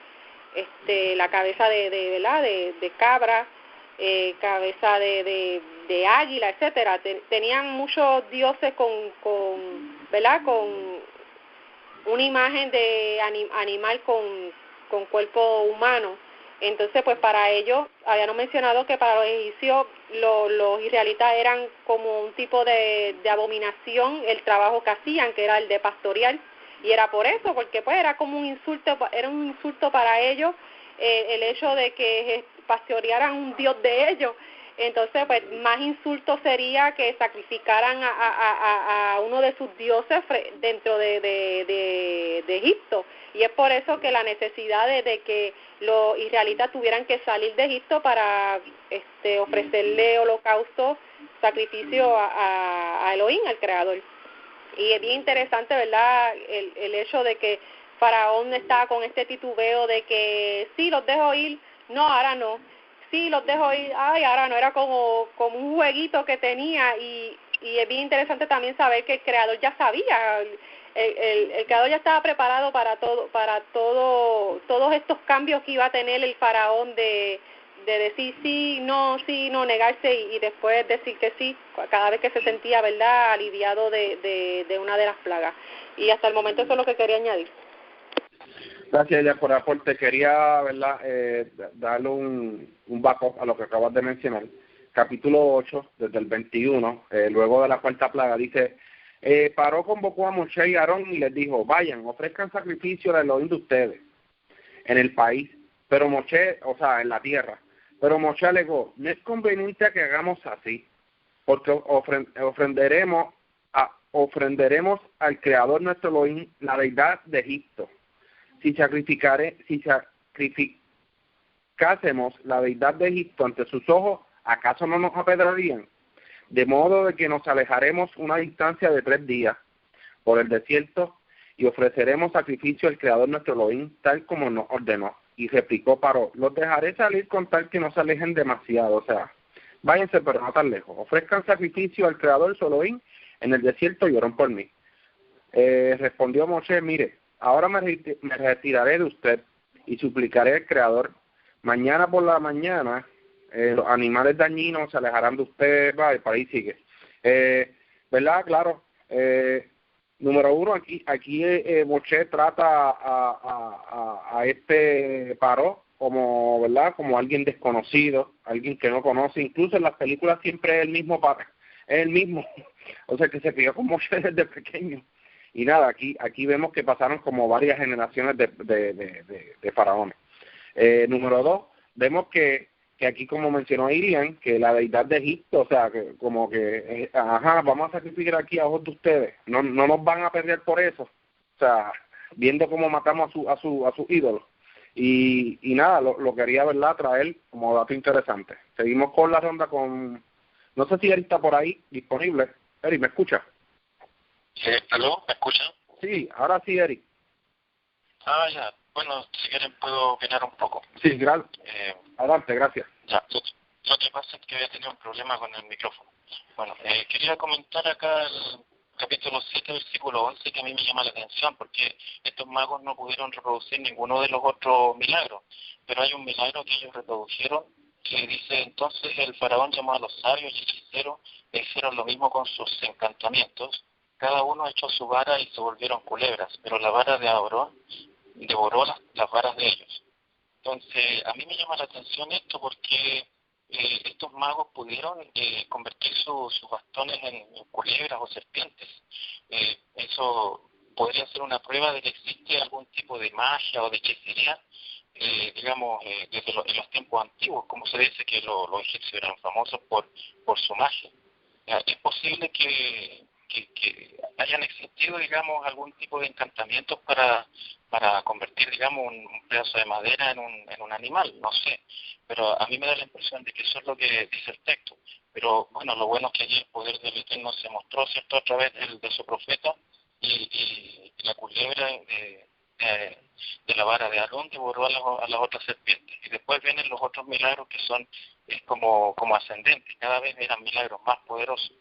la cabeza de cabra, cabeza de águila, etcétera. Tenían muchos dioses con una imagen de animal con cuerpo humano. Entonces, pues para ellos, habíamos mencionado que para los egipcios los israelitas eran como un tipo de abominación el trabajo que hacían, que era el de pastorear, y era por eso, porque pues era como un insulto para ellos el hecho de que pastorearan un dios de ellos. Entonces, pues más insulto sería que sacrificaran a uno de sus dioses dentro de Egipto. Y es por eso que la necesidad de que los israelitas tuvieran que salir de Egipto para ofrecerle holocausto, sacrificio a Elohim, al Creador. Y es bien interesante, ¿verdad?, el hecho de que Faraón estaba con este titubeo de que sí, los dejo ir, no, ahora no. Sí, los dejo ir, ay, ahora no, era como un jueguito que tenía, y es bien interesante también saber que el Creador ya sabía, el Creador ya estaba preparado para todos estos cambios que iba a tener el Faraón de decir sí, no, negarse y después decir que sí, cada vez que se sentía, ¿verdad?, aliviado de una de las plagas. Y hasta el momento eso es lo que quería añadir. Gracias, ella, por el aporte. Quería, ¿verdad?, darle un backup a lo que acabas de mencionar. Capítulo 8, desde el 21, luego de la cuarta plaga, dice, Paró convocó a Moshe y Aarón y les dijo, vayan, ofrezcan sacrificio al Elohim de ustedes en el país, pero Moshe, o sea, en la tierra. Pero Moshe alegó, no es conveniente que hagamos así, porque ofrenderemos al Creador nuestro Elohim, la deidad de Egipto. Si sacrificásemos la deidad de Egipto ante sus ojos, ¿acaso no nos apedrarían? De modo de que nos alejaremos una distancia de 3 días por el desierto y ofreceremos sacrificio al Creador nuestro Elohim, tal como nos ordenó. Y replicó Paró, los dejaré salir con tal que no se alejen demasiado, o sea, váyanse pero no tan lejos. Ofrezcan sacrificio al Creador su Elohim en el desierto y oren por mí. Respondió Moshe, mire, ahora me retiraré de usted y suplicaré al Creador. Mañana por la mañana los animales dañinos se alejarán de usted, va, y por ahí sigue. ¿Verdad? Claro. Número uno, aquí Moshe trata a este Paró como, ¿verdad?, como alguien desconocido, alguien que no conoce. Incluso en las películas siempre es el mismo o sea, que se crió con Moshe desde pequeño. Y nada, aquí vemos que pasaron como varias generaciones de faraones. Número 2, vemos que aquí, como mencionó Irian, que la deidad de Egipto, o sea, que como que, vamos a sacrificar aquí a ojos de ustedes, no nos van a perder por eso, o sea, viendo cómo matamos a su ídolo. Y nada, lo quería, ¿verdad?, traer como dato interesante. Seguimos con la ronda con, no sé si Eri está por ahí disponible. Eri, ¿me escucha? ¿Aló? ¿Me escuchan? Sí, ahora sí, Eri. Ya. Bueno, si quieren puedo opinar un poco. Sí, adelante, gracias. Ya, lo que pasa es que había tenido un problema con el micrófono. Bueno, quería comentar acá el capítulo 7, versículo 11, que a mí me llama la atención, porque estos magos no pudieron reproducir ninguno de los otros milagros, pero hay un milagro que ellos reprodujeron, que dice, entonces el faraón llamó a los sabios y hechiceros, e hicieron lo mismo con sus encantamientos, cada uno echó su vara y se volvieron culebras, pero la vara de Aarón devoró las varas de ellos. Entonces, a mí me llama la atención esto porque estos magos pudieron convertir sus bastones en culebras o serpientes. Eso podría ser una prueba de que existe algún tipo de magia o de hechicería desde en los tiempos antiguos, como se dice que los egipcios eran famosos por su magia. Es posible que hayan existido, digamos, algún tipo de encantamientos para convertir, digamos, un pedazo de madera en un animal, no sé, pero a mí me da la impresión de que eso es lo que dice el texto. Pero bueno, lo bueno es que allí el poder del Eterno se mostró, ¿cierto?, a través de su profeta, y la culebra de la vara de Aarón devoró a las otras serpientes. Y después vienen los otros milagros que son como ascendentes, cada vez eran milagros más poderosos,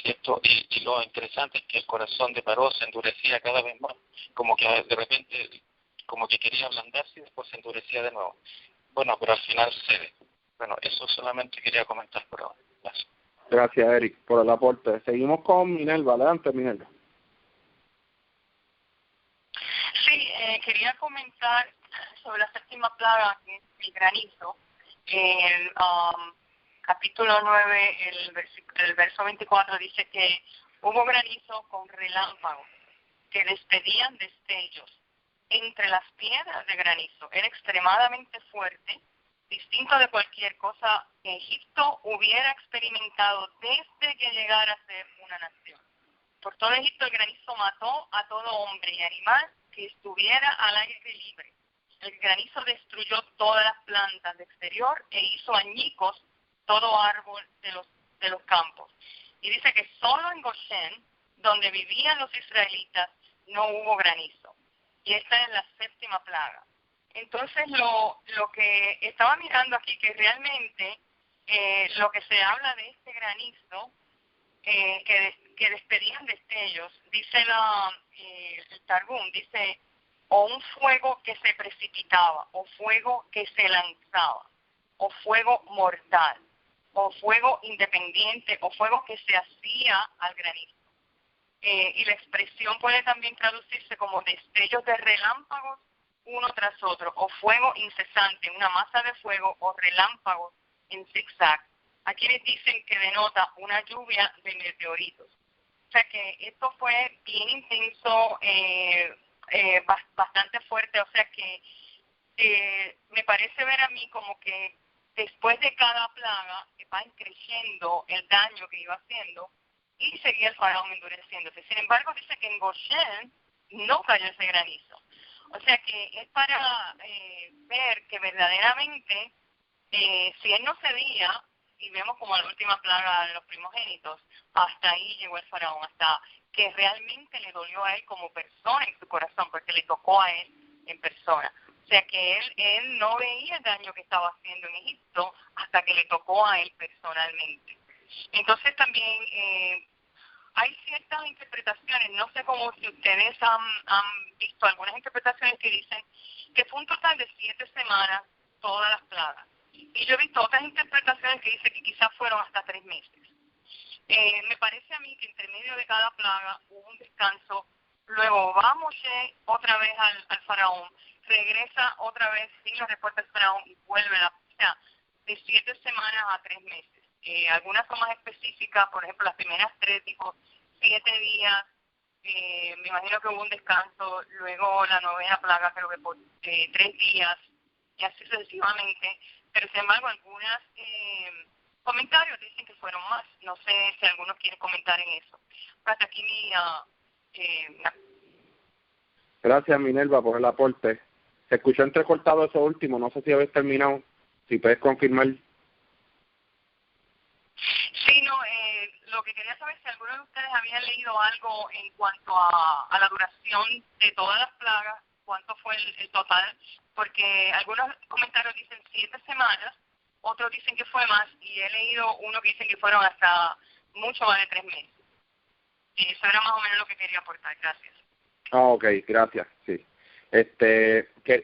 ¿cierto? Y lo interesante es que el corazón de Paró se endurecía cada vez más, como que de repente, como que quería ablandarse y después se endurecía de nuevo. Bueno, pero al final cede. Bueno, eso solamente quería comentar por ahora. Gracias. Gracias, Eric, por el aporte. Seguimos con Minerva. Adelante, Minerva. Sí, quería comentar sobre la séptima plaga, que es el granizo. El capítulo 9, el verso 24 dice que hubo granizo con relámpagos que despedían destellos entre las piedras de granizo. Era extremadamente fuerte, distinto de cualquier cosa que Egipto hubiera experimentado desde que llegara a ser una nación. Por todo Egipto el granizo mató a todo hombre y animal que estuviera al aire libre. El granizo destruyó todas las plantas de exterior e hizo añicos todo árbol de los campos. Y dice que solo en Goshen, donde vivían los israelitas, no hubo granizo. Y esta es la séptima plaga. Entonces lo que estaba mirando aquí, que realmente lo que se habla de este granizo, que despedían destellos, dice el Targum, dice, o un fuego que se precipitaba, o fuego que se lanzaba, o fuego mortal, o fuego independiente, o fuego que se hacía al granizo. Y la expresión puede también traducirse como destellos de relámpagos uno tras otro, o fuego incesante, una masa de fuego, o relámpagos en zigzag. Aquí les dicen que denota una lluvia de meteoritos. O sea que esto fue bien intenso, bastante fuerte. O sea que me parece ver a mí como que después de cada plaga va creciendo el daño que iba haciendo y seguía el faraón endureciéndose. Sin embargo, dice que en Goshen no cayó ese granizo. O sea que es para ver que verdaderamente, si él no cedía, y vemos como la última plaga de los primogénitos, hasta ahí llegó el faraón, hasta que realmente le dolió a él como persona en su corazón, porque le tocó a él en persona. O sea que él no veía el daño que estaba haciendo en Egipto hasta que le tocó a él personalmente. Entonces también hay ciertas interpretaciones, no sé cómo si ustedes han visto algunas interpretaciones que dicen que fue un total de 7 semanas todas las plagas. Y yo he visto otras interpretaciones que dicen que quizás fueron hasta 3 meses. Me parece a mí que entre medio de cada plaga hubo un descanso, luego va Moshe otra vez al faraón, regresa otra vez sin la respuesta del faraón y vuelve o sea, de 7 semanas a 3 meses. Algunas son más específicas, por ejemplo, las primeras 3 dijo 7 días, me imagino que hubo un descanso, luego la novena plaga creo que por 3 días, y así sucesivamente. Pero sin embargo, algunos comentarios dicen que fueron más. No sé si algunos quieren comentar en eso. Hasta aquí Gracias, Minerva, por el aporte. Se escuchó entrecortado eso último. No sé si habéis terminado. Si puedes confirmar. Sí, no. Lo que quería saber es si algunos de ustedes habían leído algo en cuanto a la duración de todas las plagas, cuánto fue el total, porque algunos comentarios dicen 7 semanas, otros dicen que fue más, y he leído uno que dice que fueron hasta mucho más de 3 meses. Y eso era más o menos lo que quería aportar. Gracias. Ok, gracias, sí.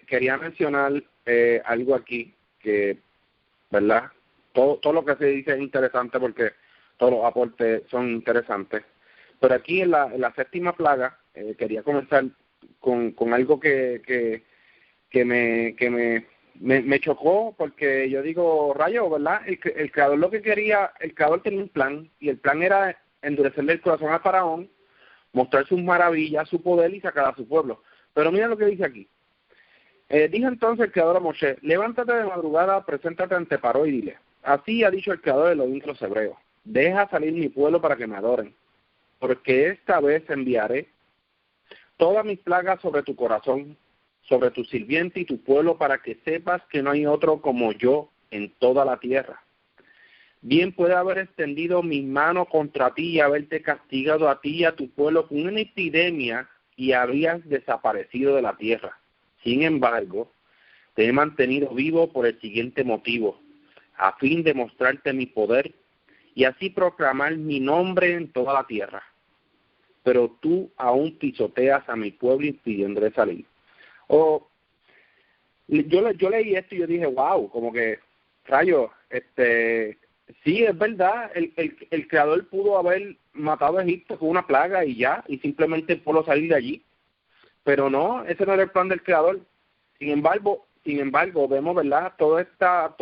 Quería mencionar algo aquí que, ¿verdad? Todo lo que se dice es interesante porque todos los aportes son interesantes. Pero aquí en la séptima plaga quería comenzar con algo que me chocó, porque yo digo, rayo, ¿verdad? El creador lo que quería, el creador tenía un plan, y el plan era endurecerle el corazón al faraón, mostrar sus maravillas, su poder y sacar a su pueblo. Pero mira lo que dice aquí. Dijo entonces el Creador a Moshe, levántate de madrugada, preséntate ante Paró y dile, así ha dicho el Creador de Elohim de los hebreos, deja salir mi pueblo para que me adoren, porque esta vez enviaré todas mis plagas sobre tu corazón, sobre tu sirviente y tu pueblo, para que sepas que no hay otro como yo en toda la tierra. Bien puede haber extendido mi mano contra ti y haberte castigado a ti y a tu pueblo con una epidemia y habrías desaparecido de la tierra. Sin embargo, te he mantenido vivo por el siguiente motivo, a fin de mostrarte mi poder y así proclamar mi nombre en toda la tierra. Pero tú aún pisoteas a mi pueblo impidiéndole salir. Yo leí esto y yo dije, wow, como que, rayo, sí, es verdad, el Creador pudo haber matado a Egipto con una plaga y ya, y simplemente el pueblo salir de allí. Pero no, ese no era el plan del Creador. Sin embargo, vemos, ¿verdad? Todas estas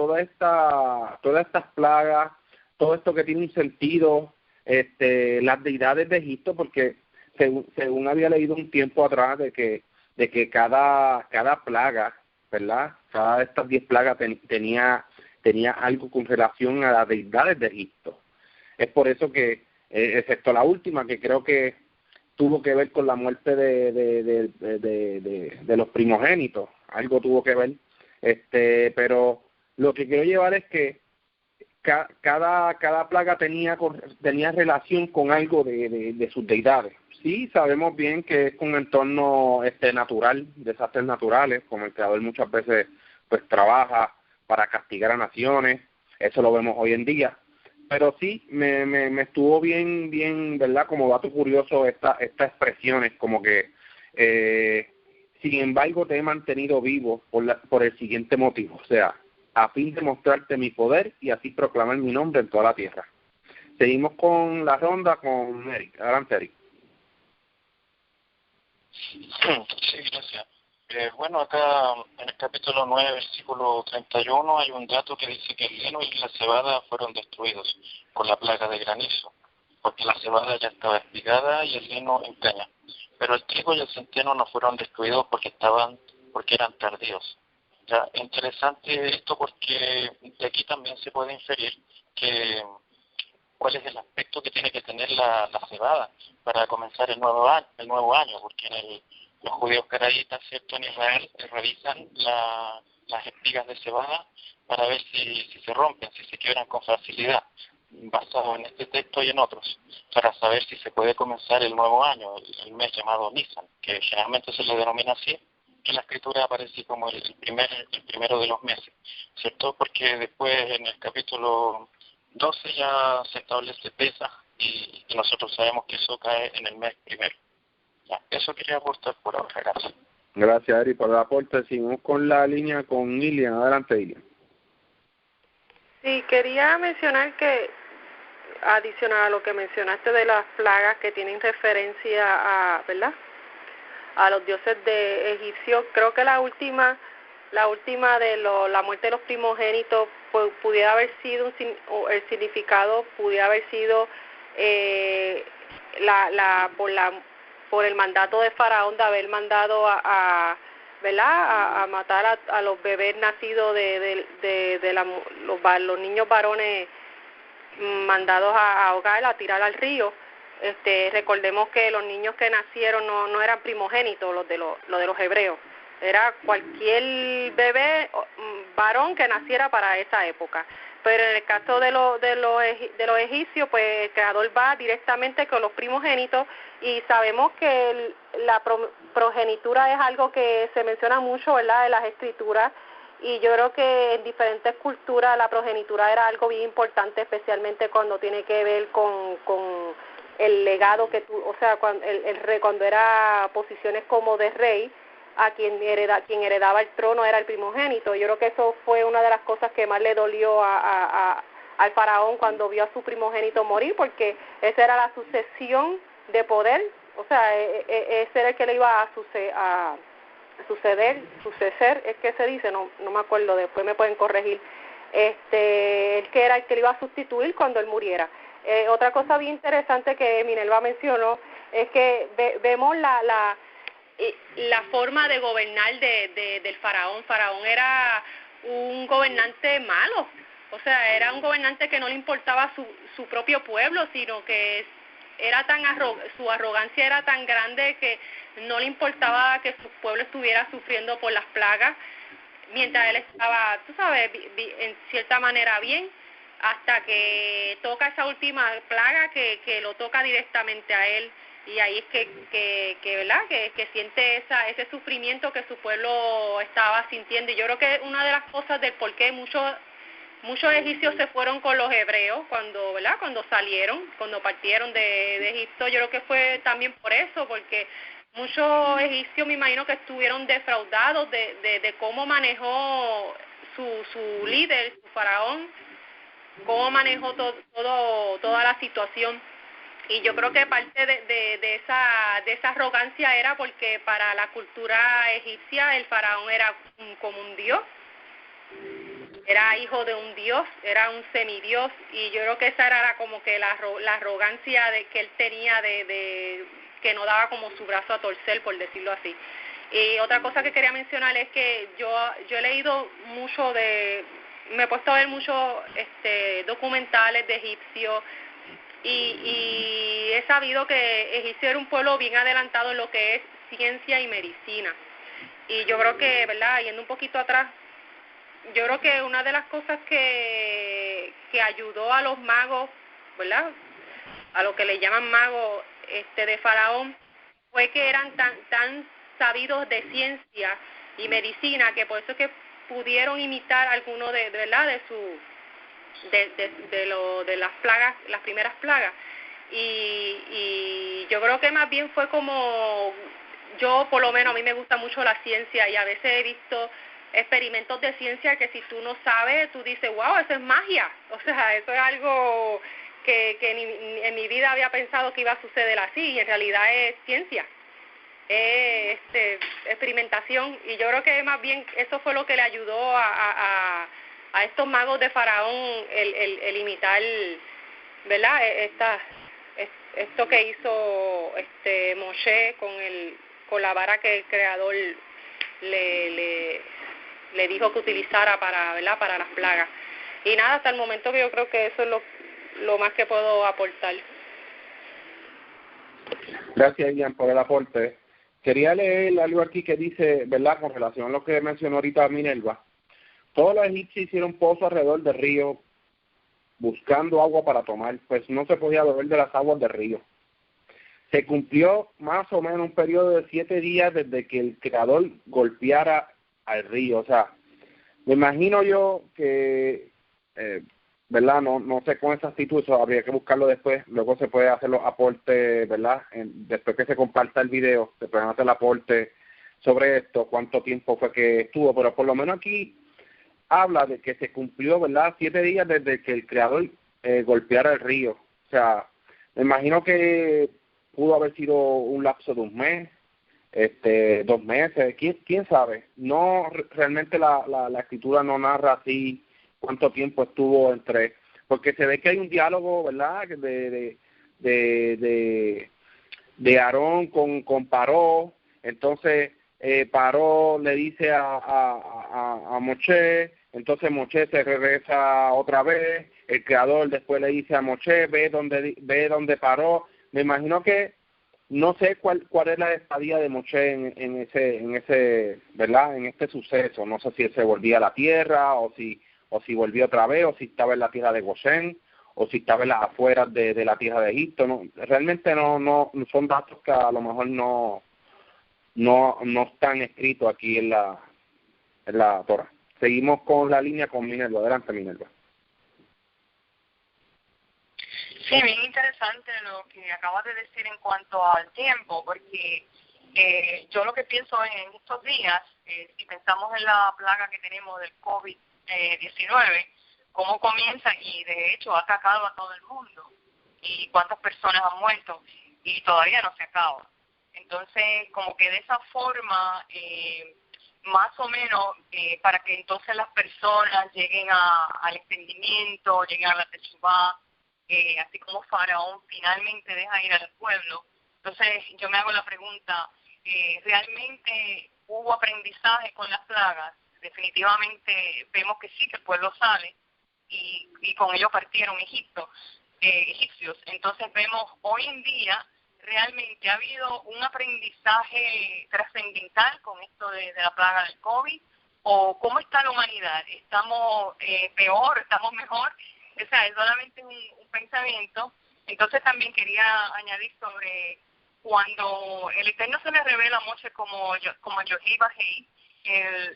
plagas, todo esto que tiene un sentido, las deidades de Egipto, porque según había leído un tiempo atrás de que cada plaga, ¿verdad? Cada de estas 10 plagas tenía algo con relación a las deidades de Egipto. Es por eso que, excepto la última, que creo que tuvo que ver con la muerte de los primogénitos, algo tuvo que ver, pero lo que quiero llevar es que cada plaga tenía relación con algo de sus deidades. Sí, sabemos bien que es un entorno natural, desastres naturales, como el Creador muchas veces pues trabaja para castigar a naciones, eso lo vemos hoy en día. Pero sí, me estuvo bien, ¿verdad? Como dato curioso estas expresiones, como que, sin embargo, te he mantenido vivo por el siguiente motivo, o sea, a fin de mostrarte mi poder y así proclamar mi nombre en toda la tierra. Seguimos con la ronda con Eric. Adelante, Eric. Sí, gracias. Bueno, acá en el capítulo 9, versículo 31, hay un dato que dice que el lino y la cebada fueron destruidos por la plaga de granizo, porque la cebada ya estaba espigada y el lino en caña. Pero el trigo y el centeno no fueron destruidos porque eran tardíos. Ya, interesante esto porque de aquí también se puede inferir cuál es el aspecto que tiene que tener la cebada para comenzar el nuevo año, porque los judíos caraítas, ¿cierto?, en Israel revisan las espigas de cebada para ver si se rompen, si se quiebran con facilidad, basado en este texto y en otros, para saber si se puede comenzar el nuevo año, el mes llamado Nisan, que generalmente se le denomina así, que en la escritura aparece como el primero de los meses, ¿cierto? Porque después en el capítulo 12 ya se establece Pesaj y nosotros sabemos que eso cae en el mes primero. Ya, eso quería aportar por ahora, gracias. Gracias, Eri, por el aporte. Seguimos con la línea con Ilian. Adelante, Ilian. Sí, quería mencionar que, adicional a lo que mencionaste de las plagas que tienen referencia a, ¿verdad?, a los dioses de egipcios, creo que la última de la muerte de los primogénitos pudiera haber sido el significado pudiera haber sido por el mandato de Faraón de haber mandado ¿verdad?, a matar a los bebés nacidos los niños varones, mandados a ahogar, a tirar al río. Recordemos que los niños que nacieron no eran primogénitos, los de los hebreos. Era cualquier bebé varón que naciera para esa época. Pero en el caso de los egipcios, pues el Creador va directamente con los primogénitos, y sabemos que la progenitura es algo que se menciona mucho, ¿verdad?, en las escrituras, y yo creo que en diferentes culturas la progenitura era algo bien importante, especialmente cuando tiene que ver con el legado que o sea, cuando el rey, cuando era posiciones como de rey, a quien heredaba el trono era el primogénito. Yo creo que eso fue una de las cosas que más le dolió al faraón cuando vio a su primogénito morir, porque esa era la sucesión de poder, o sea, ese era el que le iba a suceder, es que se dice, no me acuerdo, después me pueden corregir, el que era el que le iba a sustituir cuando él muriera. Otra cosa bien interesante que Minerva mencionó es que vemos la forma de gobernar del faraón. Faraón era un gobernante malo, o sea, era un gobernante que no le importaba su propio pueblo, sino que era su arrogancia era tan grande que no le importaba que su pueblo estuviera sufriendo por las plagas, mientras él estaba, tú sabes, en cierta manera bien, hasta que toca esa última plaga que lo toca directamente a él, y ahí es que ¿verdad? Que siente ese sufrimiento que su pueblo estaba sintiendo. Y yo creo que una de las cosas del por qué muchos egipcios se fueron con los hebreos cuando, ¿verdad? Cuando partieron de Egipto, yo creo que fue también por eso, porque muchos egipcios me imagino que estuvieron defraudados de cómo manejó su líder, su faraón, cómo manejó toda la situación. Y yo creo que parte de esa arrogancia era porque para la cultura egipcia el faraón era como un dios, era hijo de un dios, era un semidios, y yo creo que esa era como que la arrogancia que él tenía de que no daba como su brazo a torcer, por decirlo así. Y otra cosa que quería mencionar es que yo he leído mucho me he puesto a ver muchos documentales de egipcios, y he sabido que Egipcio era un pueblo bien adelantado en lo que es ciencia y medicina. Y yo creo que, ¿verdad?, yendo un poquito atrás, yo creo que una de las cosas que ayudó a los magos, ¿verdad?, a lo que le llaman magos de Faraón, fue que eran tan sabidos de ciencia y medicina, que por eso es que pudieron imitar algunos de las plagas, las primeras plagas. Y yo creo que más bien fue como, yo por lo menos a mí me gusta mucho la ciencia, y a veces he visto experimentos de ciencia que si tú no sabes, tú dices, wow, eso es magia, o sea, eso es algo que en mi vida había pensado que iba a suceder así, y en realidad es ciencia, es experimentación. Y yo creo que más bien eso fue lo que le ayudó a estos magos de Faraón el imitar, ¿verdad?, esto que hizo Moshe con la vara que el creador le dijo que utilizara para, ¿verdad?, para las plagas. Y nada, hasta el momento que yo creo que eso es lo más que puedo aportar. Gracias, Ian, por el aporte. Quería leer algo aquí que dice, ¿verdad?, con relación a lo que mencionó ahorita Minerva. Todos los egipcios hicieron pozos alrededor del río buscando agua para tomar, pues no se podía beber de las aguas del río. Se cumplió más o menos un periodo de 7 días desde que el creador golpeara al río. O sea, me imagino yo que, ¿verdad? No sé con exactitud, eso habría que buscarlo después. Luego se puede hacer los aportes, ¿verdad? Después que se comparta el video, se pueden hacer el aporte sobre esto, cuánto tiempo fue que estuvo, pero por lo menos aquí habla de que se cumplió, ¿verdad?, 7 días desde que el creador golpeara el río. O sea, me imagino que pudo haber sido un lapso de un mes, 2 meses, ¿quién sabe? No, realmente la escritura no narra así cuánto tiempo estuvo entre, porque se ve que hay un diálogo, ¿verdad?, de Aarón con Paró. Entonces Paró le dice a Moshe, entonces Moshe se regresa otra vez, el creador después le dice a Moshe, ve donde Paró. Me imagino que no sé cuál es la estadía de Moshe en ese, ¿verdad?, en este suceso. No sé si él se volvía a la tierra o si volvió otra vez, o si estaba en la tierra de Gosén, o si estaba en las afueras de la tierra de Egipto. No, realmente no son datos que a lo mejor no están escritos aquí en la Torah. Seguimos con la línea con Minerva. Adelante, Minerva. Sí, bien interesante lo que acabas de decir en cuanto al tiempo, porque yo lo que pienso en estos días, si pensamos en la plaga que tenemos del COVID-19, cómo comienza y de hecho ha atacado a todo el mundo, y cuántas personas han muerto, y todavía no se acaba. Entonces, como que de esa forma, más o menos, para que entonces las personas lleguen al entendimiento, lleguen a la teshuvá, así como Faraón finalmente deja ir al pueblo. Entonces yo me hago la pregunta, realmente hubo aprendizaje con las plagas. Definitivamente vemos que sí, que el pueblo sale y con ello partieron egipcios. Entonces vemos hoy en día realmente ha habido un aprendizaje trascendental con esto de la plaga del COVID, o cómo está la humanidad. ¿Estamos peor? ¿Estamos mejor? O sea, es solamente un pensamiento. Entonces también quería añadir sobre cuando el Eterno se le revela a Moshe como Yod-Heh-Vah-Heh,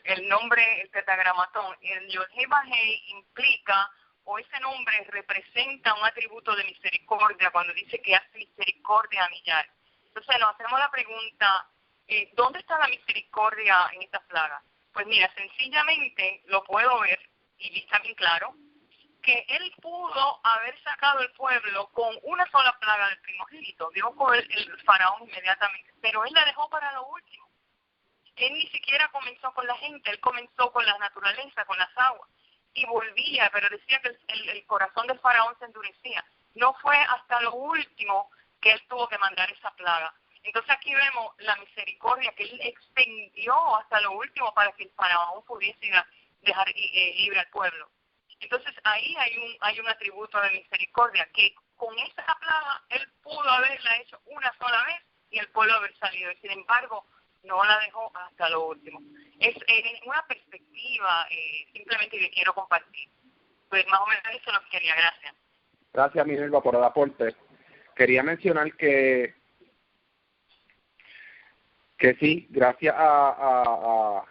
el nombre, el tetragramatón, el Yod-Heh-Vah-Heh implica, o ese nombre representa un atributo de misericordia cuando dice que hace misericordia a millares. Entonces nos hacemos la pregunta, ¿dónde está la misericordia en esta plaga? Pues mira, sencillamente lo puedo ver, y está bien claro, que él pudo haber sacado el pueblo con una sola plaga del primogénito, dio con el faraón inmediatamente, pero él la dejó para lo último. Él ni siquiera comenzó con la gente, él comenzó con la naturaleza, con las aguas, y volvía, pero decía que el corazón del faraón se endurecía. No fue hasta lo último que él tuvo que mandar esa plaga. Entonces aquí vemos la misericordia que él extendió hasta lo último para que el faraón pudiese dejar libre al pueblo. Entonces ahí hay un atributo de misericordia, que con esa plaga él pudo haberla hecho una sola vez y el pueblo haber salido, y sin embargo no la dejó hasta lo último. Es una perspectiva simplemente que quiero compartir. Pues más o menos eso es lo que quería. Gracias. Gracias, Minerva, por el aporte. Quería mencionar que sí, gracias a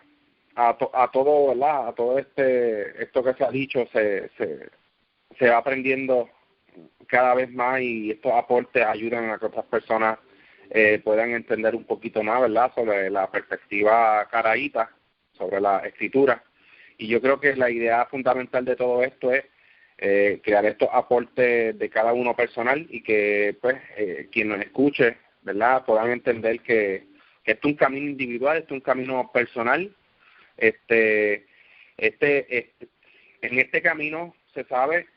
todo, ¿verdad? A todo esto que se ha dicho, se va aprendiendo cada vez más, y estos aportes ayudan a que otras personas puedan entender un poquito más, ¿verdad?, sobre la perspectiva caraíta, sobre la escritura. Y yo creo que la idea fundamental de todo esto es crear estos aportes de cada uno personal, y que pues quien nos escuche, ¿verdad?, puedan entender que esto es un camino individual, esto es un camino personal. En este camino se sabe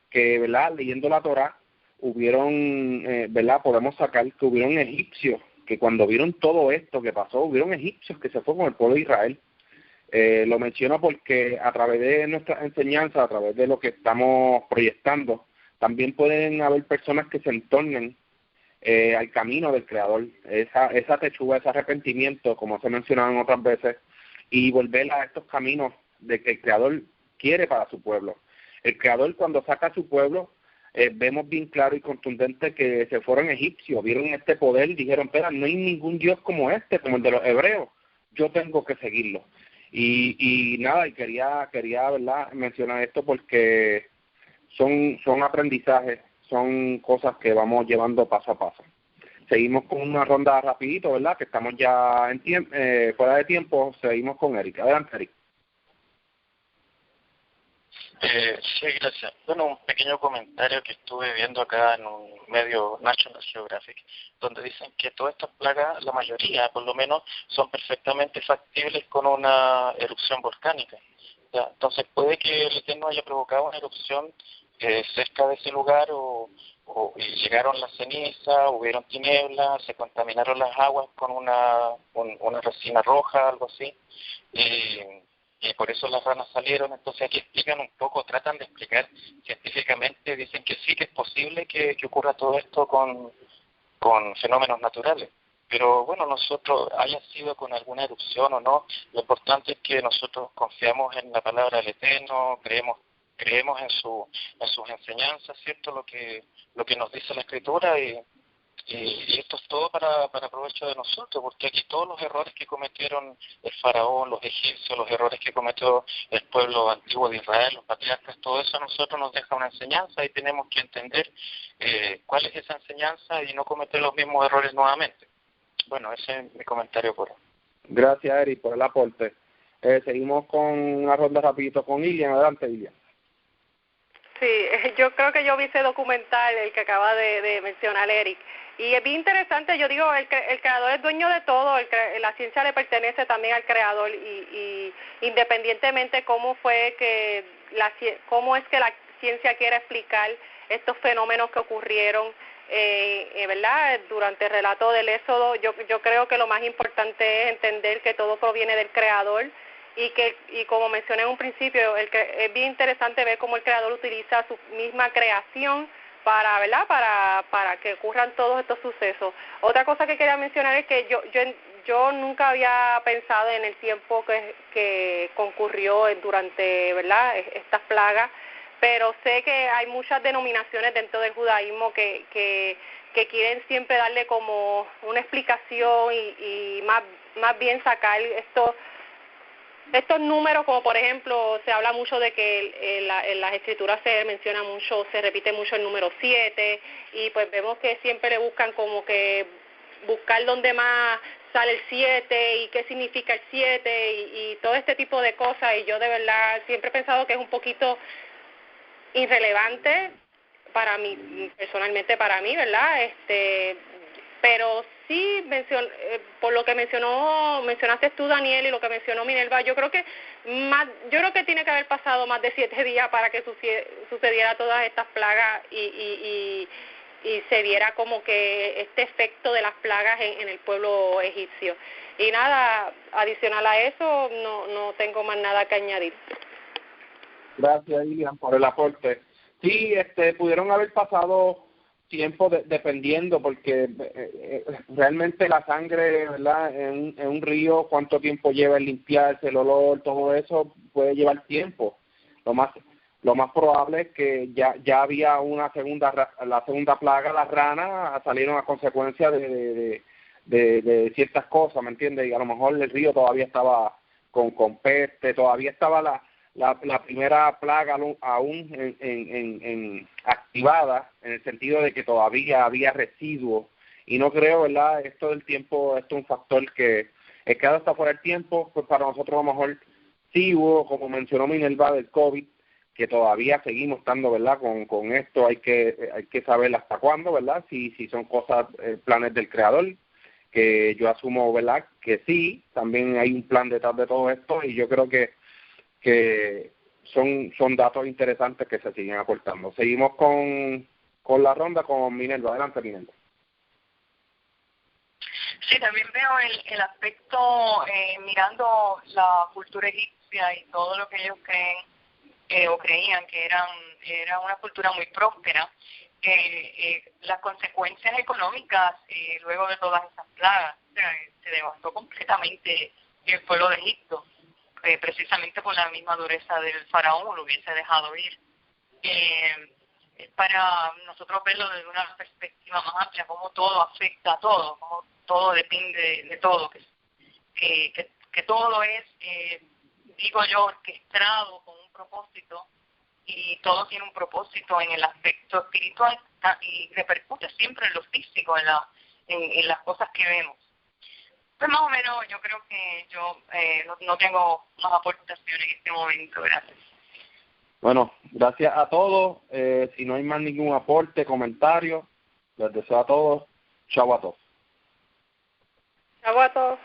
que, ¿verdad?, leyendo la Torá, hubieron, ¿verdad?, podemos sacar que hubieron egipcios que cuando vieron todo esto que pasó, hubieron egipcios que se fue con el pueblo de Israel. Lo menciono porque a través de nuestras enseñanzas, a través de lo que estamos proyectando, también pueden haber personas que se entornen al camino del Creador, esa techuga, ese arrepentimiento, como se mencionaban otras veces, y volver a estos caminos de que el Creador quiere para su pueblo. El Creador, cuando saca a su pueblo, vemos bien claro y contundente que se fueron egipcios, vieron este poder, dijeron, espera, no hay ningún Dios como este, como el de los hebreos, yo tengo que seguirlo. Y nada, y quería ¿verdad?, mencionar esto porque son aprendizajes, son cosas que vamos llevando paso a paso. Seguimos con una ronda rapidito, ¿verdad?, que estamos ya fuera de tiempo. Seguimos con Eric. Adelante, Eric. Sí, gracias. Bueno, un pequeño comentario que estuve viendo acá en un medio National Geographic, donde dicen que todas estas plagas, la mayoría por lo menos, son perfectamente factibles con una erupción volcánica. ¿Ya? Entonces puede que el Eterno haya provocado una erupción cerca de ese lugar, y llegaron las cenizas, hubieron tinieblas, se contaminaron las aguas con una resina roja, algo así, y por eso las ranas salieron. Entonces aquí explican un poco, tratan de explicar científicamente, dicen que sí que es posible que ocurra todo esto con fenómenos naturales. Pero bueno, nosotros, haya sido con alguna erupción o no, lo importante es que nosotros confiamos en la palabra del Eterno, creemos en sus enseñanzas, ¿cierto?, lo que nos dice la Escritura, y esto es todo para provecho de nosotros, porque aquí todos los errores que cometieron el faraón, los egipcios, los errores que cometió el pueblo antiguo de Israel, los patriarcas, todo eso a nosotros nos deja una enseñanza, y tenemos que entender cuál es esa enseñanza y no cometer los mismos errores nuevamente. Bueno, ese es mi comentario por hoy. Gracias, Eric, por el aporte. Seguimos con una ronda rapidito con Ilian. Adelante, Ilian. Sí, yo creo que yo vi ese documental, el que acaba de mencionar Eric, y es bien interesante. Yo digo, el creador es dueño de todo, la ciencia le pertenece también al creador, y independientemente cómo es que la ciencia quiere explicar estos fenómenos que ocurrieron, ¿verdad? Durante el relato del Éxodo, yo creo que lo más importante es entender que todo proviene del Creador y como mencioné en un principio, es bien interesante ver cómo el Creador utiliza su misma creación para, ¿verdad? Para que ocurran todos estos sucesos. Otra cosa que quería mencionar es que yo nunca había pensado en el tiempo que concurrió durante, ¿verdad? Estas plagas, pero sé que hay muchas denominaciones dentro del judaísmo que quieren siempre darle como una explicación y más bien sacar estos números, como por ejemplo se habla mucho de que en las escrituras se repite mucho el número 7 y pues vemos que siempre le buscan como que buscar dónde más sale el 7 y qué significa el 7 y todo este tipo de cosas, y yo de verdad siempre he pensado que es un poquito irrelevante para mí, personalmente para mí, ¿verdad? Pero sí por lo que mencionaste tú, Daniel, y lo que mencionó Minerva, yo creo que tiene que haber pasado más de 7 días para que sucediera todas estas plagas y se viera como que este efecto de las plagas en el pueblo egipcio. Y nada, adicional a eso, no tengo más nada que añadir. Gracias, Ilian, por el aporte. Sí, pudieron haber pasado tiempo dependiendo, porque realmente la sangre, ¿verdad? En un río, cuánto tiempo lleva en limpiarse, el olor, todo eso puede llevar tiempo. Lo más probable es que ya había la segunda plaga, las ranas salieron a consecuencia de ciertas cosas, ¿me entiendes? Y a lo mejor el río todavía estaba con peste, todavía estaba la primera plaga aún en activada, en el sentido de que todavía había residuos, y no creo, ¿verdad? Esto del tiempo, esto es un factor que el que está fuera del tiempo, pues para nosotros a lo mejor sí hubo, como mencionó Minerva, del COVID, que todavía seguimos estando, ¿verdad? Con esto hay que saber hasta cuándo, ¿verdad? Si son cosas, planes del Creador, que yo asumo, ¿verdad? Que sí, también hay un plan detrás de todo esto, y yo creo que son datos interesantes que se siguen aportando. Seguimos con la ronda con Minerva. Adelante, Minerva. Sí, también veo el aspecto, mirando la cultura egipcia y todo lo que ellos creen o creían que era una cultura muy próspera, las consecuencias económicas luego de todas esas plagas, se devastó completamente el pueblo de Egipto. Precisamente por la misma dureza del faraón, lo hubiese dejado ir. Para nosotros verlo desde una perspectiva más amplia, cómo todo afecta a todo, cómo todo depende de todo, que todo es, digo yo, orquestado con un propósito, y todo tiene un propósito en el aspecto espiritual y repercute siempre en lo físico, en las cosas que vemos. Pues más o menos yo creo que yo no tengo más aportaciones en este momento. Gracias. Bueno, gracias a todos. Si no hay más ningún aporte, comentario, les deseo a todos. Chao a todos. Chao a todos.